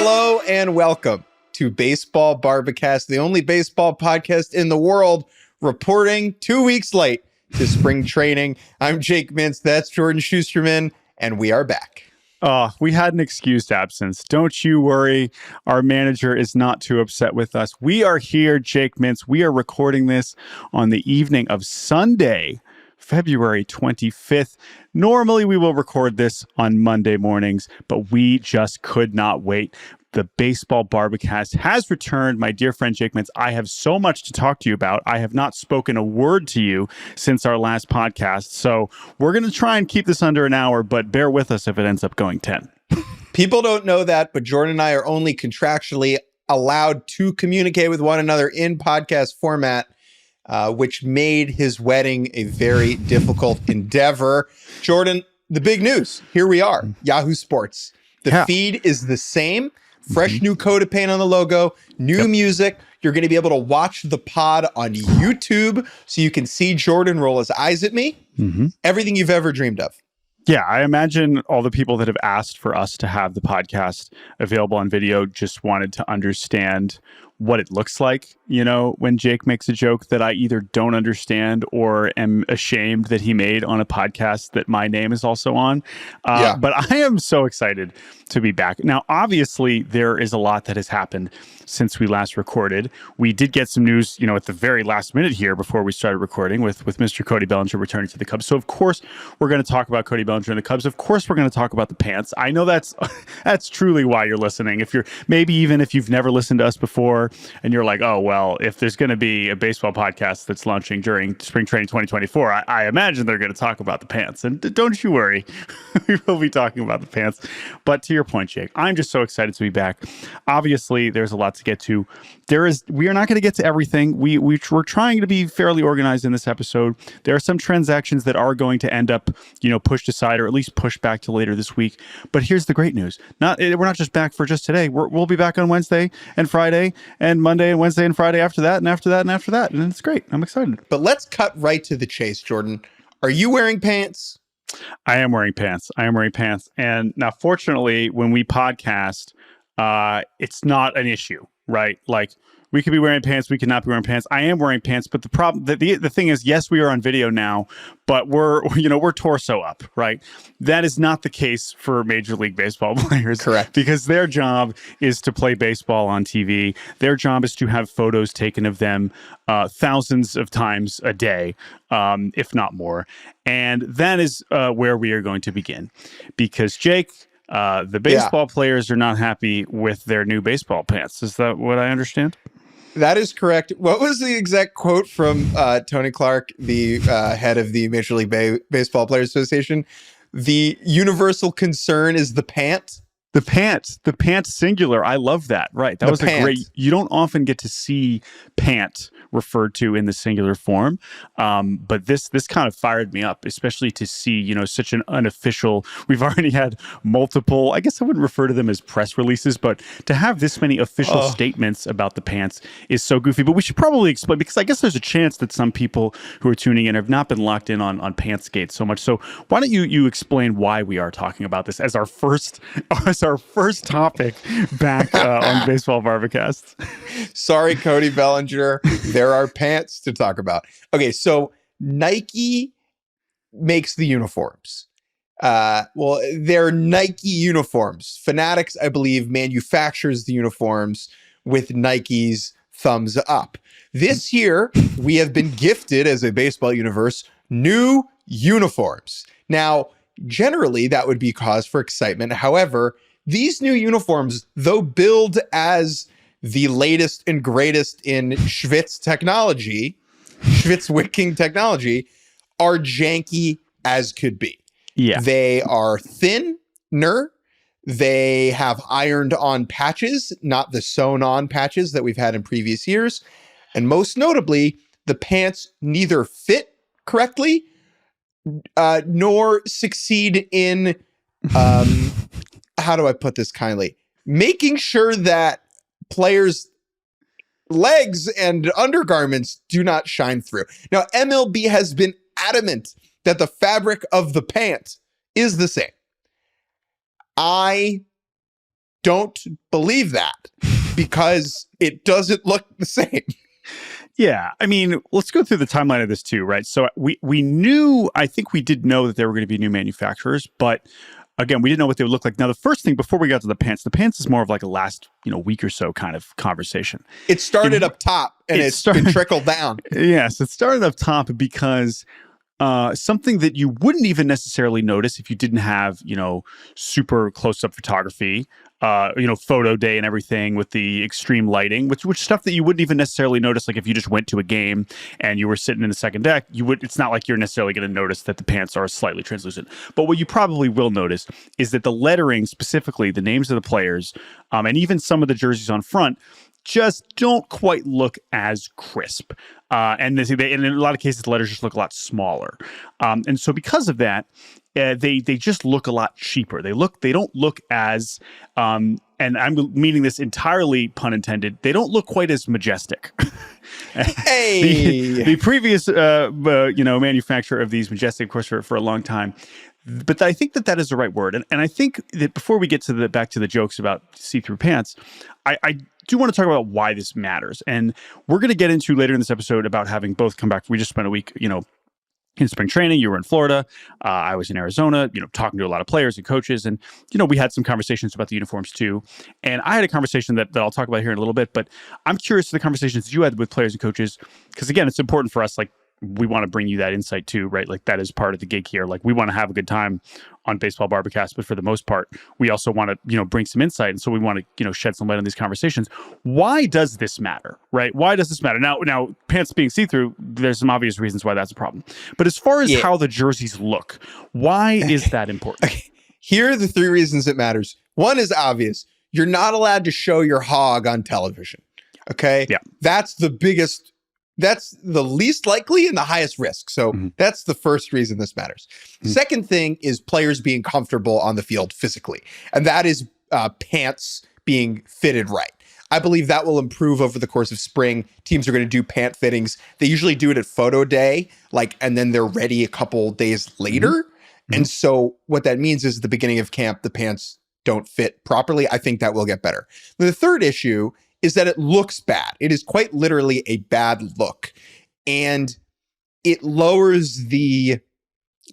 Hello and welcome to Baseball Barbacast, the only baseball podcast in the world reporting 2 weeks late to spring training. I'm Jake Mintz, that's Jordan Shusterman, and we are back. We had an excused absence. Don't you worry. Our manager is not too upset with us. We are here, Jake Mintz. We are recording this on the evening of Sunday, February 25th. Normally, we will record this on Monday mornings, but we just could not wait. The Baseball Barbacast has returned. My dear friend Jake Mintz, I have so much to talk to you about. I have not spoken a word to you since our last podcast, so we're going to try and keep this under an hour, but bear with us if it ends up going 10. People don't know that, but Jordan and I are only contractually allowed to communicate with one another in podcast format, which made his wedding a very difficult endeavor. Jordan, the big news. Here we are, Yahoo Sports. The feed is the same. Fresh new coat of paint on the logo, new music. You're going to be able to watch the pod on YouTube so you can see Jordan roll his eyes at me. Everything you've ever dreamed of. Yeah, I imagine all the people that have asked for us to have the podcast available on video just wanted to understand what it looks like, you know, when Jake makes a joke that I either don't understand or am ashamed that he made on a podcast that my name is also on. But I am so excited to be back. Now, obviously, there is a lot that has happened since we last recorded. We did get some news, you know, at the very last minute here before we started recording with Mr. Cody Bellinger returning to the Cubs. So, of course, we're going to talk about Cody Bellinger and the Cubs. Of course, we're going to talk about the pants. I know that's truly why you're listening. If you're maybe even if you've never listened to us before and you're like, oh, well, if there's going to be a baseball podcast that's launching during spring training 2024, I imagine they're going to talk about the pants. And don't you worry, we will be talking about the pants. But to your point, Jake, I'm just so excited to be back. Obviously, there's a lot to get to. We are not going to get to everything. We're trying to be fairly organized in this episode. There are some transactions that are going to end up, you know, pushed aside or at least pushed back to later this week. But here's the great news. We're not just back for just today. We'll be back on Wednesday and Friday and Monday and Wednesday and Friday after that and after that and after that. And it's great. I'm excited. But let's cut right to the chase, Jordan. Are you wearing pants? I am wearing pants. And now, fortunately, when we podcast, it's not an issue, right? Like, we could be wearing pants, we could not be wearing pants. I am wearing pants, but the problem, the thing is, yes, we are on video now, but we're torso up, right? That is not the case for Major League Baseball players. Correct. Because their job is to play baseball on TV. Their job is to have photos taken of them thousands of times a day, if not more. And that is where we are going to begin. Because, Jake, the baseball players are not happy with their new baseball pants. Is that what I understand? That is correct. What was the exact quote from Tony Clark, the head of the Major League Baseball Players Association? The universal concern is the pant. The pant singular. I love that. Right. That was a great, you don't often get to see pant referred to in the singular form. But this kind of fired me up, especially to see, you know, such an unofficial, we've already had multiple, I guess I wouldn't refer to them as press releases, but to have this many official statements about the pants is so goofy. But we should probably explain, because I guess there's a chance that some people who are tuning in have not been locked in on Pantsgate so much. So why don't you explain why we are talking about this as our first topic back on Baseball Barbacast. Sorry, Cody Bellinger. There are pants to talk about. Okay, so Nike makes the uniforms. They're Nike uniforms. Fanatics, I believe, manufactures the uniforms with Nike's thumbs up. This year, we have been gifted, as a baseball universe, new uniforms. Now, generally, that would be cause for excitement. However, these new uniforms, though billed as the latest and greatest in Schwitz-wicking technology, are janky as could be. Yeah. They are thinner. They have ironed on patches, not the sewn on patches that we've had in previous years. And most notably, the pants neither fit correctly nor succeed in how do I put this kindly? Making sure that players' legs and undergarments do not shine through. Now, MLB has been adamant that the fabric of the pant is the same. I don't believe that because it doesn't look the same. Yeah, I mean, let's go through the timeline of this too, right? So we knew, I think we did know that there were going to be new manufacturers, but again, we didn't know what they would look like. Now, the first thing before we got to the pants is more of like a last, week or so kind of conversation. It started up top and it's been trickled down. Yes, it started up top because something that you wouldn't even necessarily notice if you didn't have, super close-up photography, photo day and everything with the extreme lighting, which stuff that you wouldn't even necessarily notice. Like if you just went to a game and you were sitting in the second deck, it's not like you're necessarily going to notice that the pants are slightly translucent. But what you probably will notice is that the lettering, specifically the names of the players, and even some of the jerseys on front, just don't quite look as crisp. And in a lot of cases, the letters just look a lot smaller. And so because of that, they just look a lot cheaper. They don't look as, and I'm meaning this entirely pun intended, they don't look quite as majestic. Hey! The previous, manufacturer of these majestic, of course, for a long time. But I think that is the right word. And I think that before we get to back to the jokes about see-through pants, I do want to talk about why this matters. And we're going to get into later in this episode about having both come back. We just spent a week, in spring training. You were in Florida. I was in Arizona, talking to a lot of players and coaches. And, we had some conversations about the uniforms too. And I had a conversation that I'll talk about here in a little bit. But I'm curious to the conversations that you had with players and coaches, because again, it's important for us, like, we want to bring you that insight too, right? Like that is part of the gig here. Like we want to have a good time on Baseball Barbacast, but for the most part, we also want to, bring some insight. And so we want to, shed some light on these conversations. Why does this matter, right? Why does this matter? Now pants being see-through, there's some obvious reasons why that's a problem. But as far as how the jerseys look, why is that important? Okay. Here are the three reasons it matters. One is obvious. You're not allowed to show your hog on television. Okay. Yeah. That's the least likely and the highest risk. So that's the first reason this matters. Second thing is players being comfortable on the field physically. And that is pants being fitted right. I believe that will improve over the course of spring. Teams are going to do pant fittings. They usually do it at photo day, and then they're ready a couple days later. And so what that means is at the beginning of camp, the pants don't fit properly. I think that will get better. The third issue is that it looks bad. It is quite literally a bad look. And it lowers the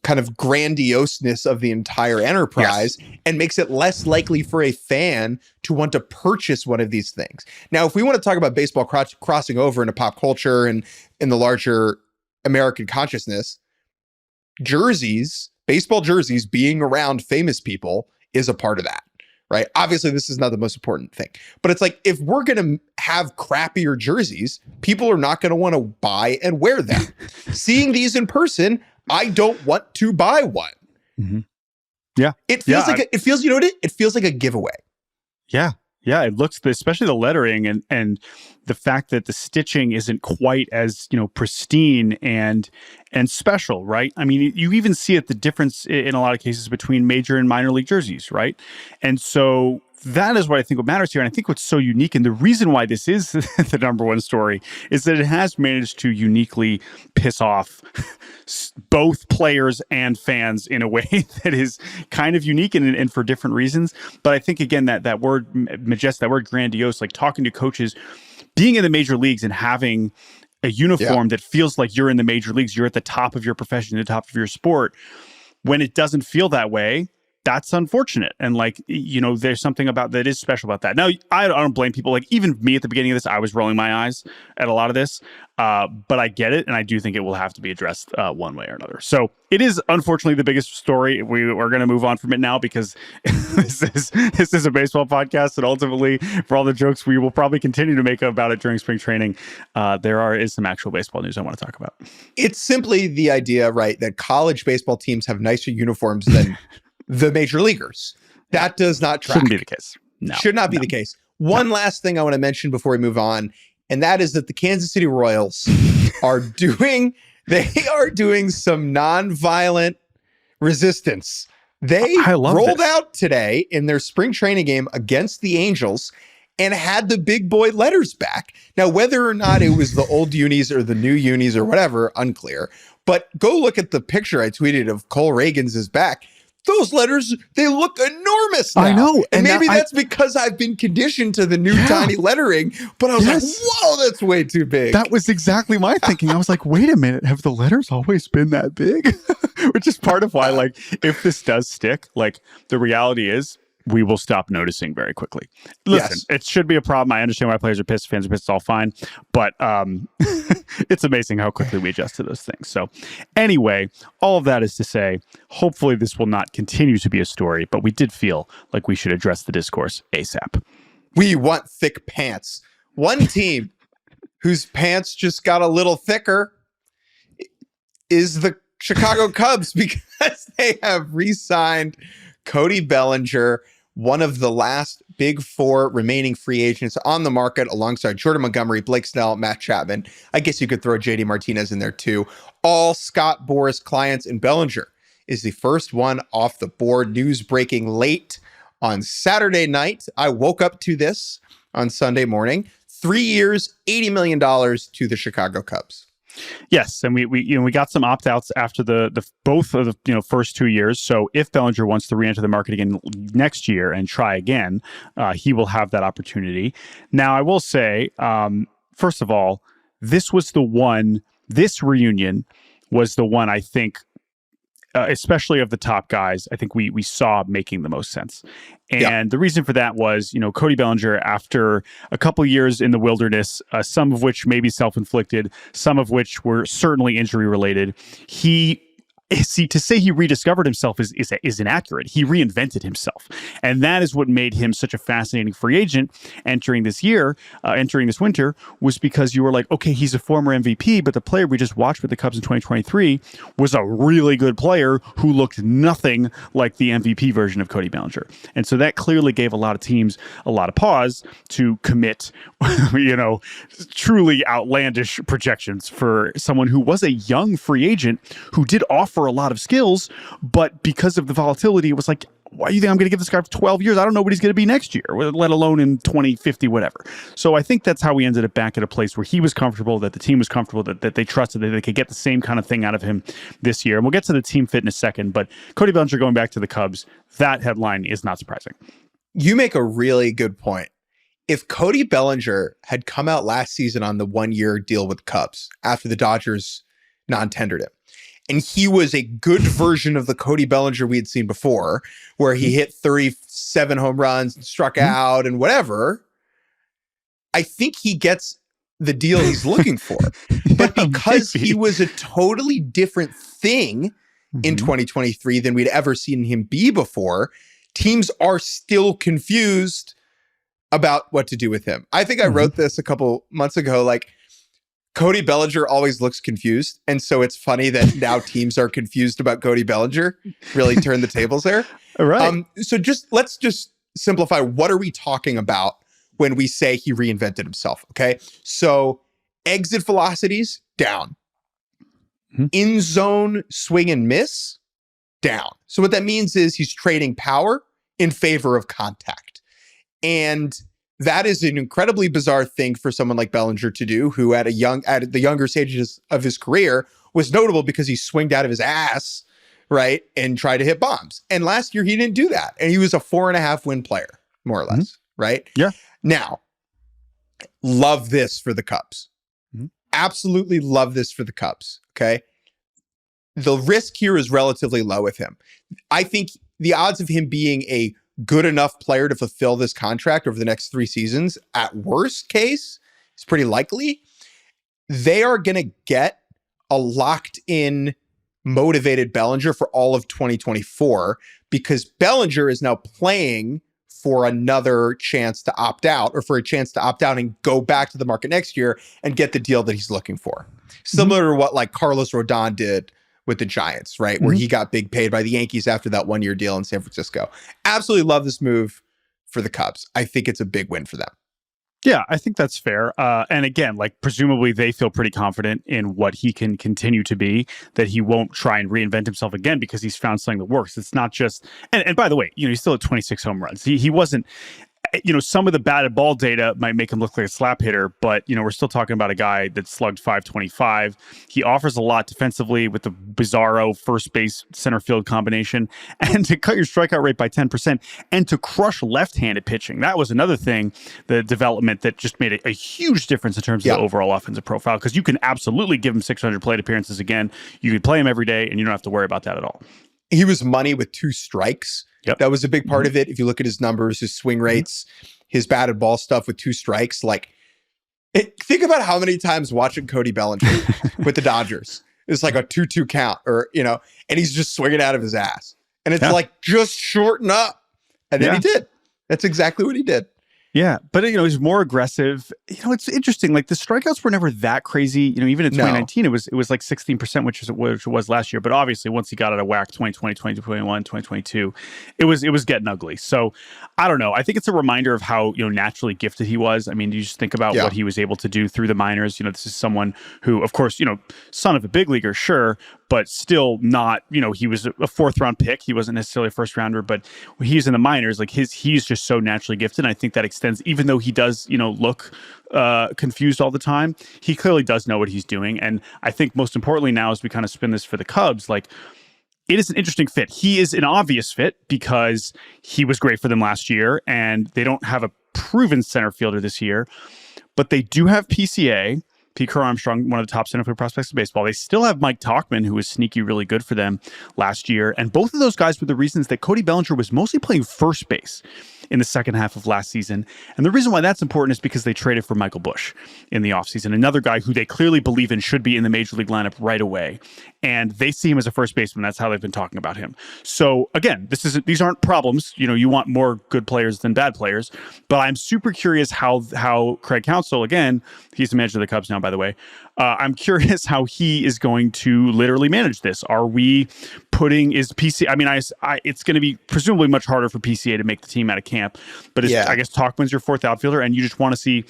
kind of grandioseness of the entire enterprise and makes it less likely for a fan to want to purchase one of these things. Now, if we want to talk about baseball crossing over into pop culture and in the larger American consciousness, baseball jerseys being around famous people is a part of that. Right. Obviously, this is not the most important thing, but it's like if we're going to have crappier jerseys, people are not going to want to buy and wear them. Seeing these in person, I don't want to buy one. Yeah. It feels it feels like a giveaway. Yeah. Yeah. It looks, especially the lettering and the fact that the stitching isn't quite as, pristine and special, right? I mean, you even see the difference in a lot of cases between major and minor league jerseys, right? And so that is what I think what matters here. And I think what's so unique, and the reason why this is the number one story, is that it has managed to uniquely piss off both players and fans in a way that is kind of unique and for different reasons. But I think, again, that word majestic, that word grandiose, like talking to coaches, being in the major leagues and having a uniform that feels like you're in the major leagues, you're at the top of your profession, the top of your sport. When it doesn't feel that way, that's unfortunate. And there's something about that is special about that. Now, I don't blame people. Like even me at the beginning of this, I was rolling my eyes at a lot of this, but I get it. And I do think it will have to be addressed one way or another. So it is unfortunately the biggest story. We're going to move on from it now because this is a baseball podcast. And ultimately, for all the jokes we will probably continue to make about it during spring training, there is some actual baseball news I want to talk about. It's simply the idea, right, that college baseball teams have nicer uniforms than the major leaguers. That does not track. Shouldn't be the case. No. Should not be the case. One last thing I want to mention before we move on, and that is that the Kansas City Royals are doing some nonviolent resistance. They rolled out today in their spring training game against the Angels and had the big boy letters back. Now, whether or not it was the old unis or the new unis or whatever, unclear. But go look at the picture I tweeted of Cole Reagan's is back. those letters, they look enormous now. I know. And maybe that's because I've been conditioned to the new tiny lettering, but I was like, whoa, that's way too big. That was exactly my thinking. I was like, wait a minute, have the letters always been that big? Which is part of why, like, if this does stick, like, the reality is we will stop noticing very quickly. Listen, it should be a problem. I understand why players are pissed, fans are pissed, it's all fine. But it's amazing how quickly we adjust to those things. So anyway, all of that is to say, hopefully this will not continue to be a story, but we did feel like we should address the discourse ASAP. We want thick pants. One team whose pants just got a little thicker is the Chicago Cubs, because they have re-signed Cody Bellinger, one of the last big four remaining free agents on the market, alongside Jordan Montgomery, Blake Snell, Matt Chapman. I guess you could throw JD Martinez in there too. All Scott Boras clients, and Bellinger is the first one off the board. News breaking late on Saturday night. I woke up to this on Sunday morning. 3 years, $80 million to the Chicago Cubs. Yes, and we got some opt-outs after the both of the first 2 years. So if Bellinger wants to re-enter the market again next year and try again, he will have that opportunity. Now, I will say, first of all, this reunion was the one I think, especially of the top guys, I think we saw making the most sense. And the reason for that was, Cody Bellinger, after a couple years in the wilderness, some of which may be self-inflicted, some of which were certainly injury-related, to say he rediscovered himself is inaccurate. He reinvented himself. And that is what made him such a fascinating free agent entering this winter, was because you were like, okay, he's a former MVP, but the player we just watched with the Cubs in 2023 was a really good player who looked nothing like the MVP version of Cody Bellinger. And so that clearly gave a lot of teams a lot of pause to commit, truly outlandish projections for someone who was a young free agent who did offer a lot of skills, but because of the volatility, it was like, why do you think I'm going to give this guy for 12 years? I don't know what he's going to be next year, let alone in 2050, whatever. So I think that's how we ended up back at a place where he was comfortable, that the team was comfortable, that they trusted that they could get the same kind of thing out of him this year. And we'll get to the team fit in a second, but Cody Bellinger going back to the Cubs, that headline is not surprising. You make a really good point. If Cody Bellinger had come out last season on the 1-year deal with Cubs after the Dodgers non-tendered him, and he was a good version of the Cody Bellinger we had seen before, where he hit 37 home runs and struck out and whatever, I think he gets the deal he's looking for. But because he was a totally different thing in 2023 than we'd ever seen him be before, teams are still confused about what to do with him. I think I wrote this a couple months ago, like, Cody Bellinger always looks confused. And so it's funny that now teams are confused about Cody Bellinger. Really turn the tables there. All right. So let's simplify. What are we talking about when we say he reinvented himself? Okay. So exit velocities down. In zone swing and miss down. So what that means is he's trading power in favor of contact. And that is an incredibly bizarre thing for someone like Bellinger to do, who at the younger stages of his career was notable because he swinged out of his ass, right, and tried to hit bombs. And last year he didn't do that, and he was a 4.5 win player, more or less, right? Yeah. Now, love this for the Cubs. Absolutely love this for the Cubs. Okay, the risk here is relatively low with him. I think the odds of him being a good enough player to fulfill this contract over the next 3 seasons, at worst case, is pretty likely. They are going to get a locked in, motivated Bellinger for all of 2024, because Bellinger is now playing for another chance to opt out, or for a chance to opt out and go back to the market next year and get the deal that he's looking for. Similar to what like Carlos Rodon did with the Giants, right? Where he got big paid by the Yankees after that 1-year deal in San Francisco. Absolutely love this move for the Cubs. I think it's a big win for them. Yeah, I think that's fair. And again, like, presumably they feel pretty confident in what he can continue to be, that he won't try and reinvent himself again because he's found something that works. It's not just, and by the way, he's still at 26 home runs. He wasn't, some of the batted ball data might make him look like a slap hitter, but, we're still talking about a guy that slugged .525. He offers a lot defensively with the bizarro first base center field combination, and to cut your strikeout rate by 10% and to crush left-handed pitching. That was another thing, the development that just made a huge difference in terms of the overall offensive profile, because you can absolutely give him 600 plate appearances again. You could play him every day, and you don't have to worry about that at all. He was money with 2 strikes. Yep. That was a big part of it. If you look at his numbers, his swing rates, his batted ball stuff with 2 strikes, think about how many times watching Cody Bellinger with the Dodgers, it's like a 2-2 count, or, and he's just swinging out of his ass. And it's just shorten up. And then he did. That's exactly what he did. Yeah, but he's more aggressive. It's interesting. Like, the strikeouts were never that crazy. Even in 2019, it was like 16%, which it was last year. But obviously, once he got out of whack, 2020, 2021, 2022, it was getting ugly. So I don't know. I think it's a reminder of how naturally gifted he was. I mean, you just think about what he was able to do through the minors. This is someone who, of course, son of a big leaguer, sure, but still not. He was a 4th round pick. He wasn't necessarily a first rounder, but when he's in the minors, like he's just so naturally gifted. And I think that extends, even though he does, look confused all the time, he clearly does know what he's doing. And I think most importantly now, as we kind of spin this for the Cubs, like, it is an interesting fit. He is an obvious fit because he was great for them last year, and they don't have a proven center fielder this year, but they do have PCA. Pete Crow Armstrong, one of the top center field prospects in baseball. They still have Mike Tauchman, who was sneaky really good for them last year. And both of those guys were the reasons that Cody Bellinger was mostly playing first base in the second half of last season. And the reason why that's important is because they traded for Michael Busch in the offseason, another guy who they clearly believe in should be in the major league lineup right away. And they see him as a first baseman. That's how they've been talking about him. So again, these aren't problems. You want more good players than bad players. But I'm super curious how Craig Counsell, again, he's the manager of the Cubs now, by the way. I'm curious how he is going to literally manage this. Are we is PCA? I mean, it's going to be presumably much harder for PCA to make the team out of camp. But I guess Tauchman's your 4th outfielder, and you just want to see.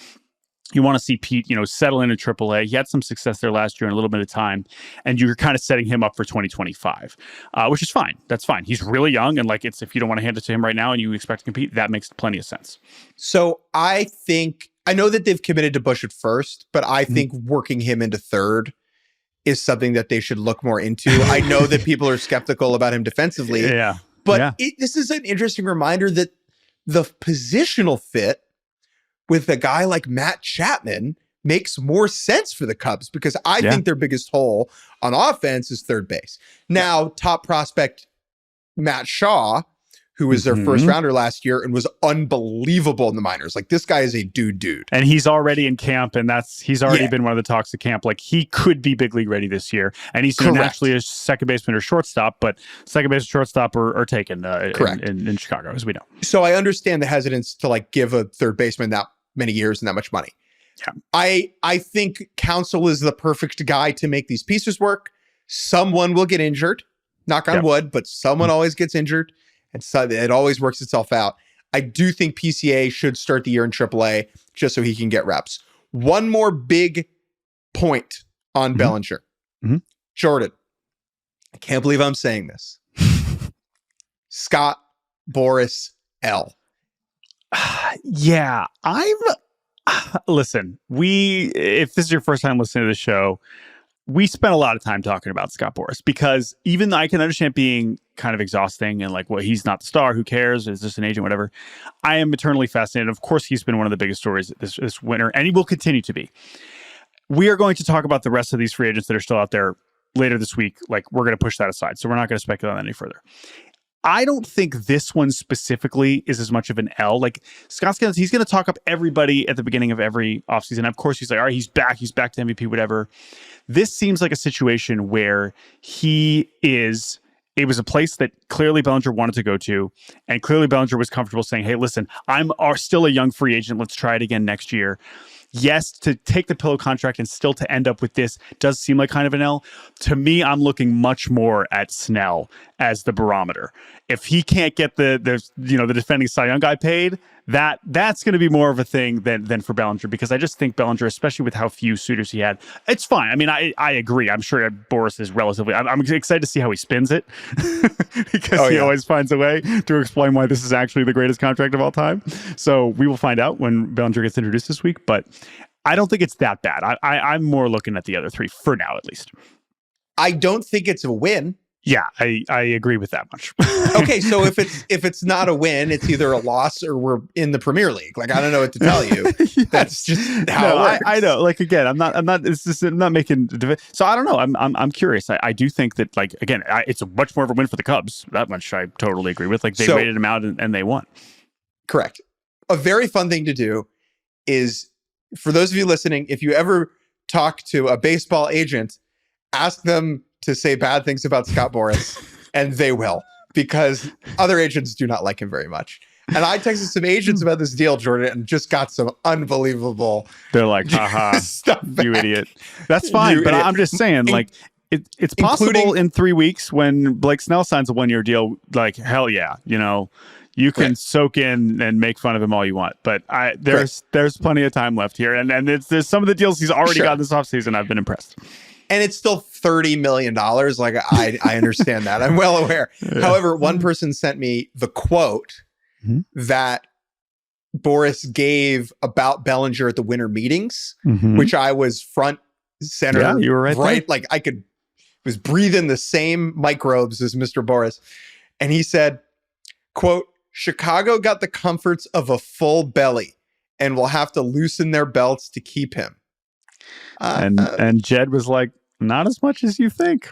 You want to see Pete, settle into AAA. He had some success there last year in a little bit of time, and you're kind of setting him up for 2025, which is fine. That's fine. He's really young, and if you don't want to hand it to him right now and you expect to compete, that makes plenty of sense. So I know that they've committed to Busch at first, but I think working him into 3rd is something that they should look more into. I know that people are skeptical about him defensively, but this is an interesting reminder that the positional fit with a guy like Matt Chapman makes more sense for the Cubs, because I think their biggest hole on offense is 3rd base. Now, top prospect Matt Shaw, who was their first rounder last year and was unbelievable in the minors. Like, this guy is a dude. And he's already in camp, and he's already been one of the talks of camp. Like, he could be big league ready this year. And he's naturally a second baseman or shortstop, but second base and shortstop are taken in Chicago, as we know. So I understand the hesitance to give a 3rd baseman that many years and that much money. Yeah. I think Counsell is the perfect guy to make these pieces work. Someone will get injured, knock on wood, but someone always gets injured. And so it always works itself out. I do think PCA should start the year in AAA just so he can get reps. One more big point on Bellinger. Jordan, I can't believe I'm saying this. Scott Boras L. Yeah, listen, if this is your first time listening to the show, we spent a lot of time talking about Scott Boras, because even though I can understand being kind of exhausting and he's not the star, who cares? Is this an agent, whatever? I am eternally fascinated. Of course, he's been one of the biggest stories this winter, and he will continue to be. We are going to talk about the rest of these free agents that are still out there later this week. We're going to push that aside. So we're not going to speculate on that any further. I don't think this one specifically is as much of an L. He's going to talk up everybody at the beginning of every offseason. Of course, he's like, all right, he's back to MVP, whatever. This seems like a situation where it was a place that clearly Bellinger wanted to go to, and clearly Bellinger was comfortable saying, hey, listen, I'm still a young free agent. Let's try it again next year. yes, to take the pillow contract and still to end up with this does seem like kind of an L. To me, I'm looking much more at Snell as the barometer. If he can't get the defending Cy Young guy paid, that's going to be more of a thing than for Bellinger, because I just think Bellinger, especially with how few suitors he had, it's fine. I mean, I agree. I'm sure Boras is relatively. I'm excited to see how he spins it because he always finds a way to explain why this is actually the greatest contract of all time. So we will find out when Bellinger gets introduced this week, but I don't think it's that bad. I'm more looking at the other three for now, at least. I don't think it's a win. Yeah, I agree with that much. Okay, so if it's not a win, it's either a loss or we're in the Premier League. Like, I don't know what to tell you. Yes. That's just how it works. I know. Like, again, I'm not. It's just, I'm not making. So I don't know. I'm curious. I do think that, like, again, it's a much more of a win for the Cubs. That much I totally agree with. Like, they waited him out and they won. Correct. A very fun thing to do is, for those of you listening, if you ever talk to a baseball agent, ask them to say bad things about Scott Boras, and they will, because other agents do not like him very much. And I texted some agents about this deal, Jordan, and just got some unbelievable. They're like, haha, you idiot. That's fine. But I'm just saying, like, it's possible in 3 weeks when Blake Snell signs a 1-year deal, like, hell yeah, you can soak in and make fun of him all you want, but there's plenty of time left here. And there's some of the deals he's already got this offseason. I've been impressed. And it's still $30 million. Like, I understand that. I'm well aware. Yeah. However, one person sent me the quote that Boras gave about Bellinger at the winter meetings, which I was front center. Yeah, you were right there. Like, was breathing the same microbes as Mr. Boras. And he said, quote, "Chicago got the comforts of a full belly and will have to loosen their belts to keep him." And Jed was like, not as much as you think.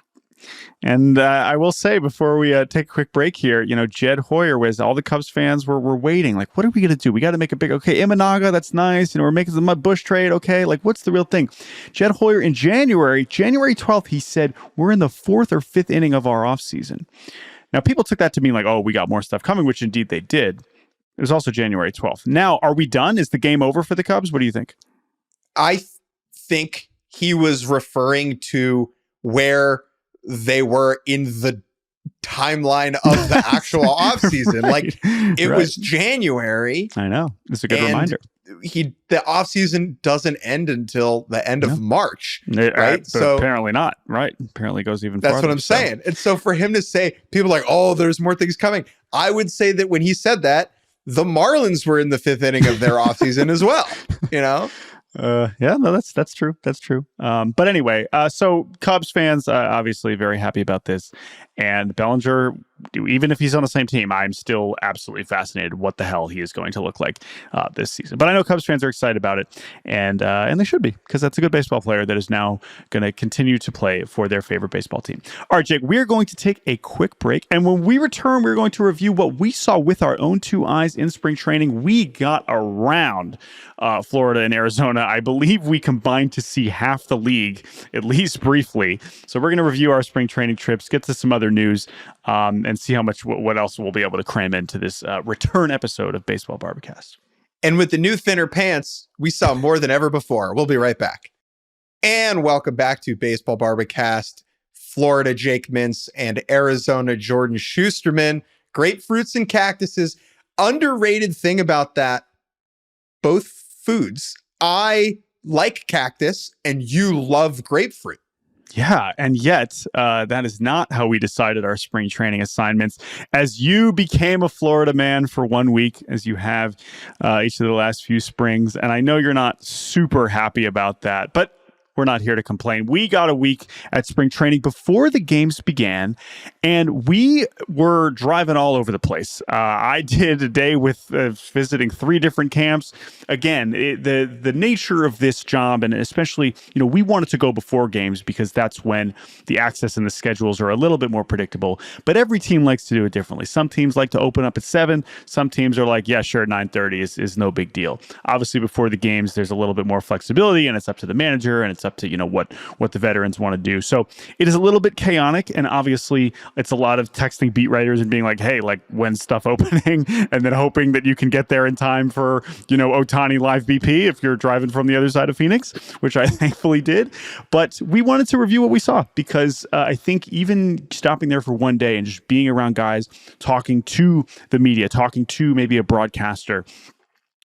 And I will say, before we take a quick break here, Jed Hoyer all the Cubs fans were waiting. Like, what are we going to do? We got to make a big, okay, Imanaga, that's nice. We're making the Mud Bush trade. Okay. Like, what's the real thing? Jed Hoyer in January 12th, he said, we're in the 4th or 5th inning of our offseason. Now, people took that to mean like, oh, we got more stuff coming, which indeed they did. It was also January 12th. Now, are we done? Is the game over for the Cubs? What do you think? I think he was referring to where they were in the timeline of the actual offseason. Like, it was January. I know. It's a good reminder. The offseason doesn't end until the end of March, right? So apparently not, right? Apparently goes even farther. That's what I'm saying. And so for him to say, people are like, oh, there's more things coming. I would say that when he said that, the Marlins were in the 5th inning of their offseason as well, Yeah, no, that's true. That's true. But anyway, so Cubs fans, obviously very happy about this. And Bellinger, even if he's on the same team, I'm still absolutely fascinated what the hell he is going to look like this season. But I know Cubs fans are excited about it, and they should be, because that's a good baseball player that is now going to continue to play for their favorite baseball team. All right, Jake, we're going to take a quick break, and when we return, we're going to review what we saw with our own 2 eyes in spring training. We got around Florida and Arizona. I believe we combined to see half the league, at least briefly. So we're going to review our spring training trips, get to some other news, and see how much what else we'll be able to cram into this return episode of Baseball Barbacast. And with the new thinner pants, we saw more than ever before. We'll be right back. And welcome back to Baseball Barbacast. Florida Jake Mintz and Arizona Jordan Shusterman. Grapefruits and cactuses. Underrated thing about that, both foods. I like cactus and you love grapefruit. Yeah, and yet that is not how we decided our spring training assignments. As you became a Florida man for 1 week, as you have each of the last few springs, and I know you're not super happy about that, but we're not here to complain. We got a week at spring training before the games began, and we were driving all over the place. I did a day with visiting 3 different camps. Again, the nature of this job, and especially, we wanted to go before games because that's when the access and the schedules are a little bit more predictable. But every team likes to do it differently. Some teams like to open up at 7. Some teams are like, yeah, sure, 9:30 is no big deal. Obviously, before the games, there's a little bit more flexibility, and it's up to the manager, and it's up up to, what the veterans want to do. So it is a little bit chaotic, and obviously it's a lot of texting beat writers and being like, hey, like, when's stuff opening? And then hoping that you can get there in time for, Ohtani live BP if you're driving from the other side of Phoenix, which I thankfully did. But we wanted to review what we saw because I think even stopping there for one day and just being around guys, talking to the media, talking to maybe a broadcaster,